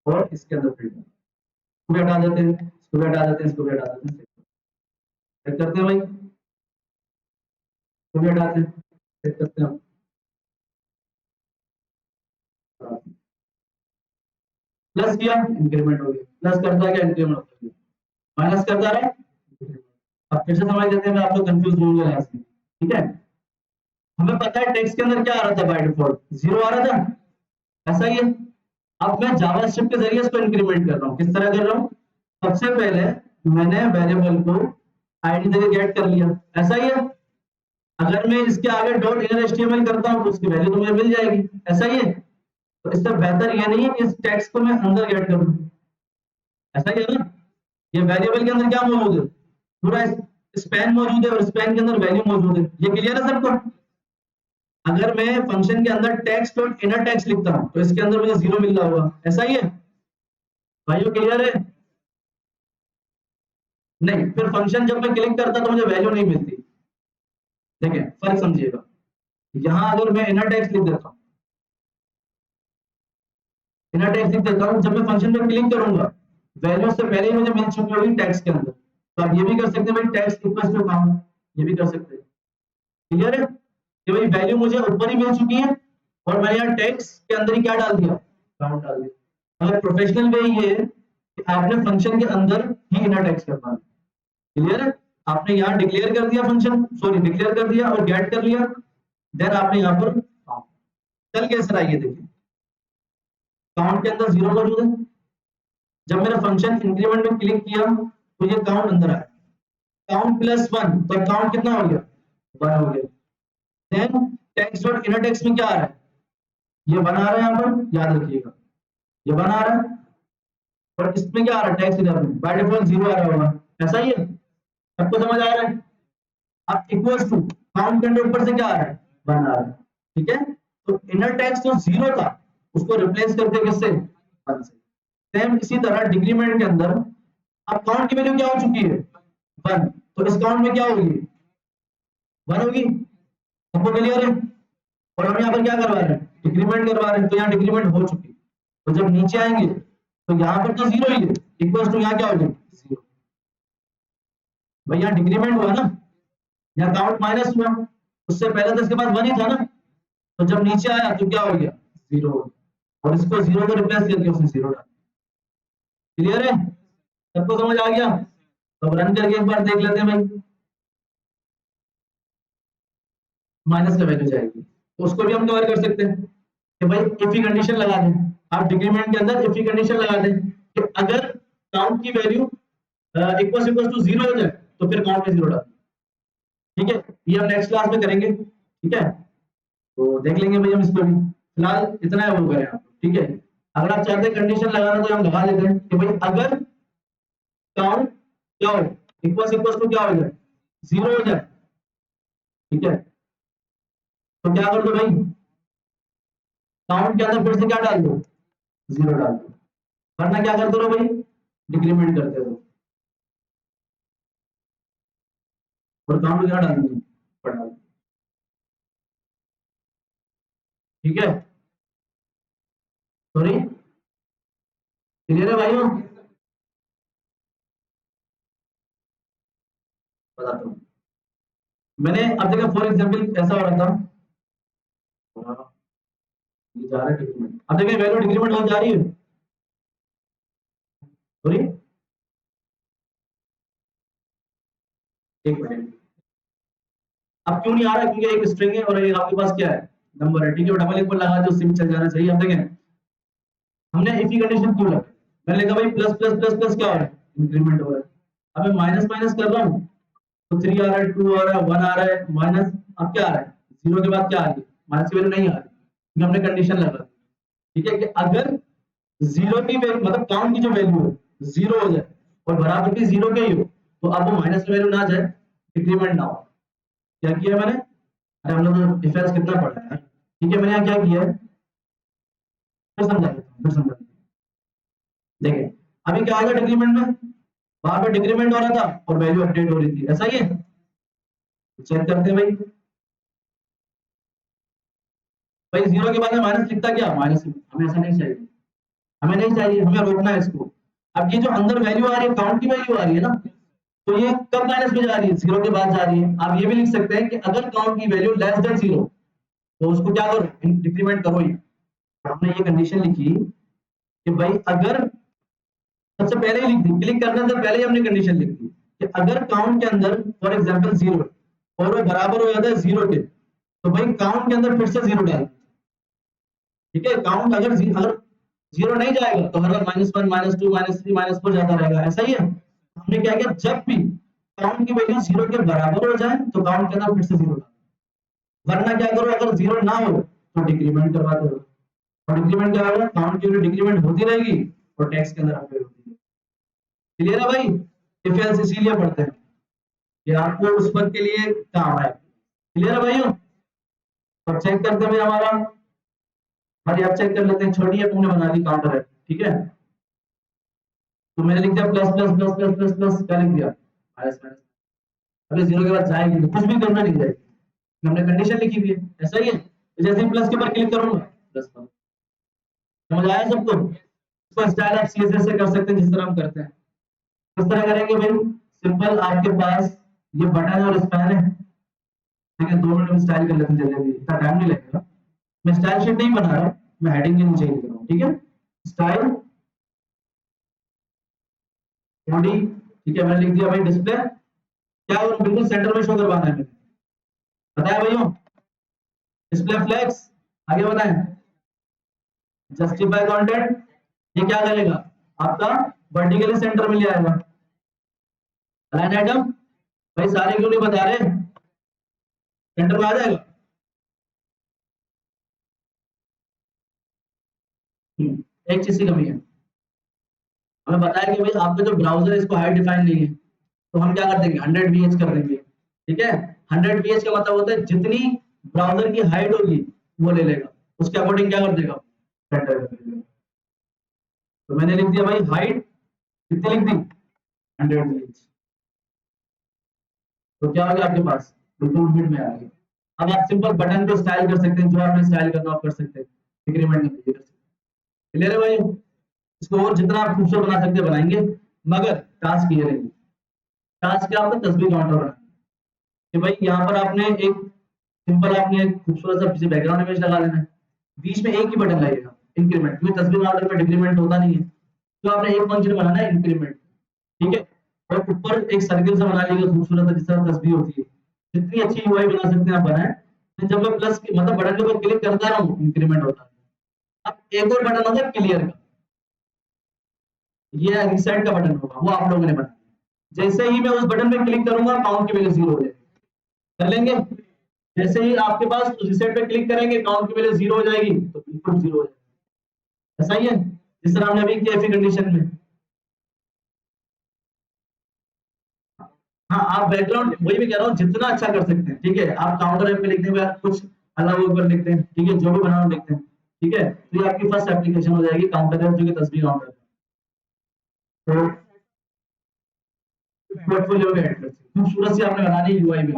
और इसके अंदर फिर इसको भी हटा देते हैं, इसको भी हटा देते हैं, इसको भी हटा देते हैं, चेक करते हैं भाई, इसको भी हटाते हैं, चेक करते हैं। प्लस किया, इंक्रीमेंट हो गया, प्लस करता गया, इंक्रीमेंट हो गया, माइनस करता रहा। अब फिर से समझ लेते हैं, मैं आपको कंफ्यूज होंगे लास्ट में, ठीक है? हमें पता है टेक्स्ट के अंदर क्या आ रहा था, बाय डिफॉल्ट 0 आ रहा था, ऐसा ही है। अब मैं जावास्क्रिप्ट के जरिए इसको इंक्रीमेंट कर रहा हूँ। किस तरह कर रहा हूँ? सबसे पहले मैंने वेरिएबल को आईडी जगह गेट कर लिया, ऐसा ही है। अगर मैं इसके आगे डॉट इनर एचटीएमएल करता हूँ तो उसकी वैल्यू तो मुझे मिल जाएगी, ऐसा ही है। तो इससे बेहतर ये नहीं है कि इस टेक्स्ट को मैं अंदर गेट करूँ, ऐसा ही है ना। ये वेरिएबल के अंदर क्या मौजूद है, पूरा स्पैन मौजूद है और स्पैन के अंदर वैल्यू मौजूद है। ये क्लियर है सबको? अगर मैं फंक्शन के अंदर टेक्स्ट और इनर टेक्स्ट लिखता हूं तो इसके अंदर मुझे 0 मिल रहा होगा, ऐसा ही है भाइयों? क्लियर है? नहीं, फिर फंक्शन जब मैं क्लिक करता तो मुझे वैल्यू नहीं मिलती। देखिए फर्क समझिएगा, यहां अगर मैं इनर टेक्स्ट लिख देता हूं, इनर टेक्स्ट लिख देता हूं, जब मैं फंक्शन पे क्लिक करूंगा वैल्यू से पहले ही मुझे मिल चुकी होगी टेक्स्ट के अंदर। तो आप ये भी कर सकते हैं भाई, टेक्स्ट इक्वल्स टू काउंट, ये भी कर सकते हैं। क्लियर है कि भाई वैल्यू मुझे ऊपर ही मिल चुकी है और मैंने यहाँ टेक्स्ट के अंदर ही क्या डाल दिया, काउंट डाल दिया। अगर प्रोफेशनल वे ये है कि आपने फंक्शन के अंदर ही इनर टेक्स्ट करना है। क्लियर है? आपने यहाँ डिक्लेयर कर दिया फंक्शन, सॉरी डिक्लेयर कर दिया और गेट कर लिया, देन आपने यहाँ पर चल कैसे रहा है, देखिए काउंट के अंदर 0 मौजूद है। जब मेरा फंक्शन इंक्रीमेंट में क्लिक किया तो ये काउंट अंदर आया, काउंट प्लस 1, तो काउंट कितना हो गया, 1 हो गया। Then text dot inner text में क्या आ रहा है, ये 1 आ रहा है, यहाँ पर याद रखिएगा ये 1 आ रहा है, और इसमें क्या आ रहा है, टेक्स्ट इधर में बाय डिफॉल्ट 0 आ रहा होगा, ऐसा ही है। सबको समझ आ रहा है? अब इक्वल्स टू काउंट के अंदर ऊपर से क्या आ रहा है, 1 आ रहा है, ठीक है। तो इनर टेक्स्ट जो 0 था उसको रिप्लेस कर दिया किससे, 1 से। सेम इसी तरह डिक्रीमेंट के अंदर अब काउंट की वैल्यू क्या हो चुकी है, 1, तो इस काउंट में क्या होगी, 1 होगी। सबको क्लियर है? और हम यहाँ पर क्या करवा रहे हैं, डिक्रीमेंट करवा रहे हैं, तो यहाँ डिक्रीमेंट हो चुकी है। तो जब नीचे आएंगे तो यहाँ पर तो 0 ही है, इक्वल्स टू यहाँ क्या हो गया, 0। भाई यहाँ डिक्रीमेंट हुआ ना, यहाँ काउंट माइनस हुआ, उससे पहले तो इसके बाद 1 ही था ना, तो जब नीचे आया तो क्या हो गया, 0 हो गया। और इसको 0 को रिप्लेस करके उसने 0 डाला। क्लियर है? सबको समझ आ गया? तो रन करके एक बार देख लेते हैं भाई, माइनस का वैल्यू जाएगी, तो उसको भी हम कवर कर सकते हैं कि भाई इफ कंडीशन लगा दें, आप डिक्रीमेंट के अंदर इफ कंडीशन लगा दें कि अगर काउंट की वैल्यू इक्वल्स टू 0 हो जाए तो फिर काउंट में 0 डाल, ठीक है। ये हम नेक्स्ट क्लास में करेंगे, ठीक है। तो देख लेंगे भाई हम इसको भी, फिलहाल इतना है वो करें आप, ठीक है। अगर आप चाहते हैं कंडीशन लगाना तो हम लगा देते हैं कि भाई अगर काउंट क्या हो, इक्वल्स टू क्या हो जाए, 0 हो जाए, ठीक है। तो क्या कर दो भाई, काउंट के अंदर फिर से क्या डाल दो, 0 डाल दो, वरना क्या करते रहो भाई, डिक्रीमेंट करते रहो और काउंट क्या डाल दो, पढ़ा, ठीक है। सॉरी, क्लियर है भाइयों? बताता हूँ मैंने, अब देखा फॉर एग्जांपल ऐसा हो रहा था, ये जा रहा है डिक्रीमेंट, अब देखिए वैल्यू डिक्रीमेंट हो जा रही है, सॉरी एक मिनट, अब क्यों नहीं आ रहा, क्योंकि एक स्ट्रिंग है और एक आपके पास क्या है, नंबर है, ठीक है। डबल इक्वल लगा दो, उससे भी चल जाना चाहिए। अब देखें हमने इफ कंडीशन क्यों लगा, मैंने लिखा भाई प्लस प्लस प्लस प्लस क्या हो रहा है, इंक्रीमेंट हो रहा है। अब मैं माइनस माइनस कर रहा हूँ तो 3 आ रहा है, 2 आ रहा है, 1 आ रहा है, माइनस अब क्या आ रहा है, 0 के बाद क्या आ रही है, माइनस की वैल्यू नहीं आ रही, क्योंकि हमने कंडीशन लगा दी, ठीक है, कि अगर जीरो की मतलब काउंट की जो वैल्यू है जीरो हो जाए और बराबर भी जीरो के ही हो, तो अब वो माइनस वैल्यू ना जाए, डिक्रीमेंट ना हो। क्या किया मैंने? अरे हमने तो डिफरेंस कितना पढ़ा है, ठीक है। मैंने यहाँ क्या किया है, फिर समझा देता हूँ, फिर समझा देता हूँ। देखिए अभी क्या आएगा डिक्रीमेंट में, वहां पे डिक्रीमेंट हो रहा था और वैल्यू अपडेट हो रही थी, ऐसा ही है। चेक करते हैं भाई, भाई जीरो के बाद में माइनस लिखता क्या, माइनस, हमें ऐसा नहीं चाहिए, हमें नहीं चाहिए, हमें रोकना है इसको। अब ये जो अंदर वैल्यू आ रही है, काउंट की वैल्यू आ रही है ना, तो ये कब माइनस में जा रही है, जीरो के बाद जा रही है। आप ये भी लिख सकते हैं कि अगर काउंट की वैल्यू लेस देन जीरो, तो उसको क्या करो, डिक्रीमेंट करो ही। तो हमने ये कंडीशन लिखी कि भाई अगर, सबसे पहले ही लिख दी, क्लिक करने से पहले ही हमने कंडीशन लिख दी कि अगर काउंट के अंदर फॉर एग्जांपल जीरो और वो बराबर हो जाता है जीरो के, तो भाई काउंट के अंदर फिर से जीरो डाल, ठीक है। काउंट अगर जीरो नहीं जाएगा तो हर बार minus one, minus two, minus three, minus four जाता रहेगा, ऐसा ही है। हमने क्या किया, जब भी काउंट की वैल्यू जीरो के बराबर हो जाए तो काउंट के अंदर फिर से जीरो डालो, वरना क्या करो, अगर जीरो ना हो तो डिक्रीमेंट करवाते रहो, और डिक्रीमेंट क्या होगा, काउंट की वैल्यू डिक्रीमेंट होती रहेगी और टैक्स के अंदर अपडेट होती रहेगी। क्लियर है भाई? इफ एल्स इसीलिए पढ़ते हैं, ये आपको उस वक्त के लिए काम आए। क्लियर है भाई? तो चेक करते हुए हमारा, हमारी आप चेक कर लेते हैं, छोटी है तुमने बना ली काउंटर है, ठीक है। तो मैंने लिख दिया plus plus plus plus plus plus, क्या लिख दिया, माइनस माइनस। अभी जीरो के बाद जाएगी तो कुछ भी करना नहीं जाएगी, हमने कंडीशन लिखी हुई है, ऐसा ही है। तो जैसे ही प्लस के ऊपर क्लिक करूंगा प्लस पर, समझ आया सबको? इसको स्टाइल आप सीएसएस से कर सकते हैं, जिस तरह हम करते हैं। किस तरह करेंगे भाई, सिंपल, आपके पास ये बटन और स्पैन है, ठीक है। 2 मिनट में स्टाइल कर लेते हैं जल्दी, इतना टाइम नहीं लगेगा। मैं स्टाइल शीट नहीं बना रहा, मैं हेडिंग के नीचे लिख रहा हूँ, ठीक है। स्टाइल बॉडी, ठीक है, मैंने लिख दिया भाई डिस्प्ले, क्या और बिल्कुल सेंटर में शो करवाना है मैंने, बताया भाइयों। डिस्प्ले फ्लेक्स, आगे बताएं। जस्टिफाई कंटेंट, ये क्या करेगा, आपका वर्टिकली सेंटर में ले आएगा। अलाइन आइटम, भाई सारे क्यों नहीं बता रहे, सेंटर में आ जाएगा। एक चीज की कमी है, हमें बताया कि भाई आपका जो ब्राउजर है इसको हाइट डिफाइन नहीं है, तो हम क्या कर देंगे, 100 VH कर देंगे, ठीक है। 100 VH का मतलब होता है जितनी ब्राउजर की हाइट होगी वो ले लेगा, उसके अकॉर्डिंग क्या कर देगा, सेंटर कर देगा। तो मैंने लिख दिया भाई हाइट कितनी लिख दी, 100 VH। तो क्या हो गया आपके पास, बिल्कुल मिड में आ गया। अब आप सिंपल बटन को स्टाइल कर सकते हैं, जो आपने स्टाइल करना आप कर सकते हैं, इंक्रीमेंट नहीं कर सकते। क्लियर है भाई? इसको और जितना आप खूबसूरत बना सकते हैं बनाएंगे, मगर टास्क ये रहेगी, टास्क क्या आपका, तस्वीर काउंटर बनाना कि भाई यहाँ पर आपने एक सिंपल, आपने एक खूबसूरत सा पीछे बैकग्राउंड इमेज लगा लेना है, बीच में एक ही बटन लगेगा इंक्रीमेंट, क्योंकि तस्वीर काउंटर में डिक्रीमेंट होता नहीं है, तो आपने एक फंक्शन बनाना है इंक्रीमेंट, ठीक है। और ऊपर एक सर्किल सा बना लीजिए खूबसूरत सा, जिस तरह तस्वीर होती है, जितनी अच्छी यूआई बना सकते हैं आप बनाए। तो जब मैं प्लस मतलब बटन के ऊपर क्लिक करता रहा हूँ इंक्रीमेंट होता है। अब एक और बटन होगा क्लियर का, ये रिसेट का बटन होगा, वो आप लोगों ने बनाया। जैसे ही मैं उस बटन पे क्लिक करूंगा काउंट की वैल्यू जीरो हो जाएगी, कर लेंगे। जैसे ही आपके पास रिसेट पे क्लिक करेंगे काउंट की वैल्यू जीरो हो जाएगी, तो बिल्कुल जीरो हो जाएगी, ऐसा ही है जिस तरह हमने अभी किया ऐसी कंडीशन में। हाँ, आप बैकग्राउंड वही मैं कह रहा हूँ, जितना अच्छा कर सकते हैं, ठीक है। आप काउंटर ऐप पे लिखने में आप कुछ अलग ऊपर लिखते हैं, ठीक है, जो भी बनाना लिखते हैं, ठीक है। तो ये आपकी फर्स्ट एप्लीकेशन हो जाएगी काउंटर ऐप, जो कि तस्वीर काउंटर है। तो पोर्टफोलियो में ऐड कर सकते हैं, खूबसूरत सी आपने बनानी है यूआई में,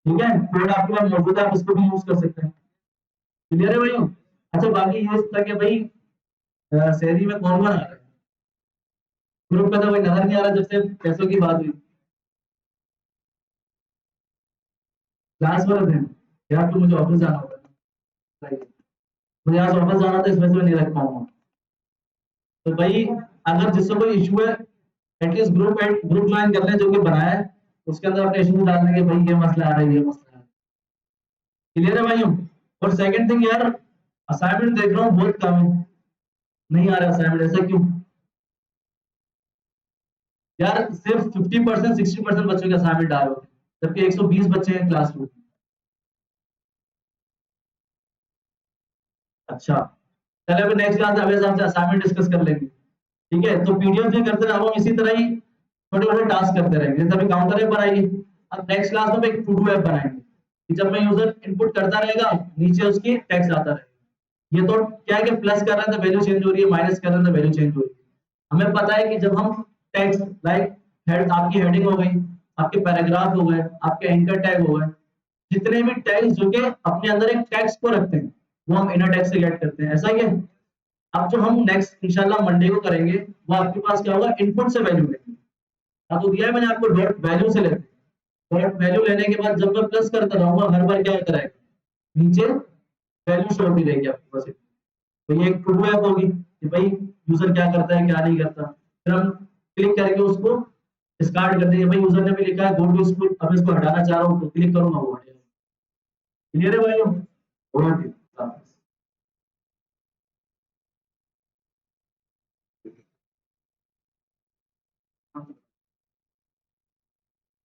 ठीक है। कोड आपके पास मौजूद है, आप इसको भी यूज कर सकते हैं। क्लियर है भाई? अच्छा, बाकी ये था कि भाई शहरी में कौन कौन आ रहा है, ग्रुप में तो कोई नजर नहीं आ रहा जब से पैसों की बात हुई। क्लास वाले दिन यार, तो मुझे ऑफिस जाना होगा, मुझे आज ऑफिस जाना था, इस वजह से मैं नहीं रख पाऊंगा। तो भाई अगर जिससे कोई इशू है, एटलीस्ट ग्रुप ज्वाइन कर लें जो कि बनाया है, उसके अंदर अपने इशू डाल देंगे, भाई ये मसला आ रहा है, ये मसला है। क्लियर है भाई? और सेकंड थिंग यार, असाइनमेंट देख रहा हूँ बहुत कम है, नहीं आ रहा असाइनमेंट, ऐसा क्यों यार? सिर्फ 50% 60% बच्चों के असाइनमेंट आ रहे होते हैं, जबकि 120 बच्चे हैं क्लास में। अच्छा, चलो अभी नेक्स्ट क्लास में अवैस आपसे असाइनमेंट डिस्कस कर लेंगे, ठीक है। तो पीडीएफ भी करते रहो, अब हम इसी तरह ही छोटे छोटे टास्क करते रहेंगे। जैसे अभी काउंटर ऐप बनाएंगे, अब नेक्स्ट क्लास में एक टू डू ऐप बनाएंगे कि जब मैं यूजर इनपुट करता रहेगा नीचे उसकी टेक्स्ट आता रहेगा। ये तो क्या है कि प्लस कर रहे हैं तो वैल्यू चेंज हो रही है, माइनस कर रहे हैं तो वैल्यू चेंज हो रही है। हमें पता है कि जब हम टेक्स्ट लाइक हेड, आपकी हेडिंग हो गई, आपके पैराग्राफ हो गए, आपके एंकर टैग हो गए, जितने भी टैग्स जो के अपने अंदर एक टेक्स्ट को रखते हैं वो हम इनर टेक्स्ट से गेट करते हैं, ऐसा ही है। अब जो हम नेक्स्ट इंशाल्लाह मंडे को करेंगे वो आपके पास क्या होगा, इनपुट से वैल्यू लेंगे। अब तो दिया है मैंने आपको डॉट वैल्यू से लेते हैं। डॉट वैल्यू लेने के बाद जब मैं प्लस करता रहूंगा हर बार क्या होता रहेगा, नीचे वैल्यू शो होती रहेगी आपके पास। तो ये एक टू डू ऐप होगी कि भाई यूजर क्या करता है क्या नहीं करता, फिर हम क्लिक करके उसको डिस्कार्ड कर देंगे। भाई यूजर ने भी लिखा है गो टू स्कूल, अब इसको हटाना चाह रहा हूँ तो क्लिक करूंगा वो हटेगा। क्लियर है भाई?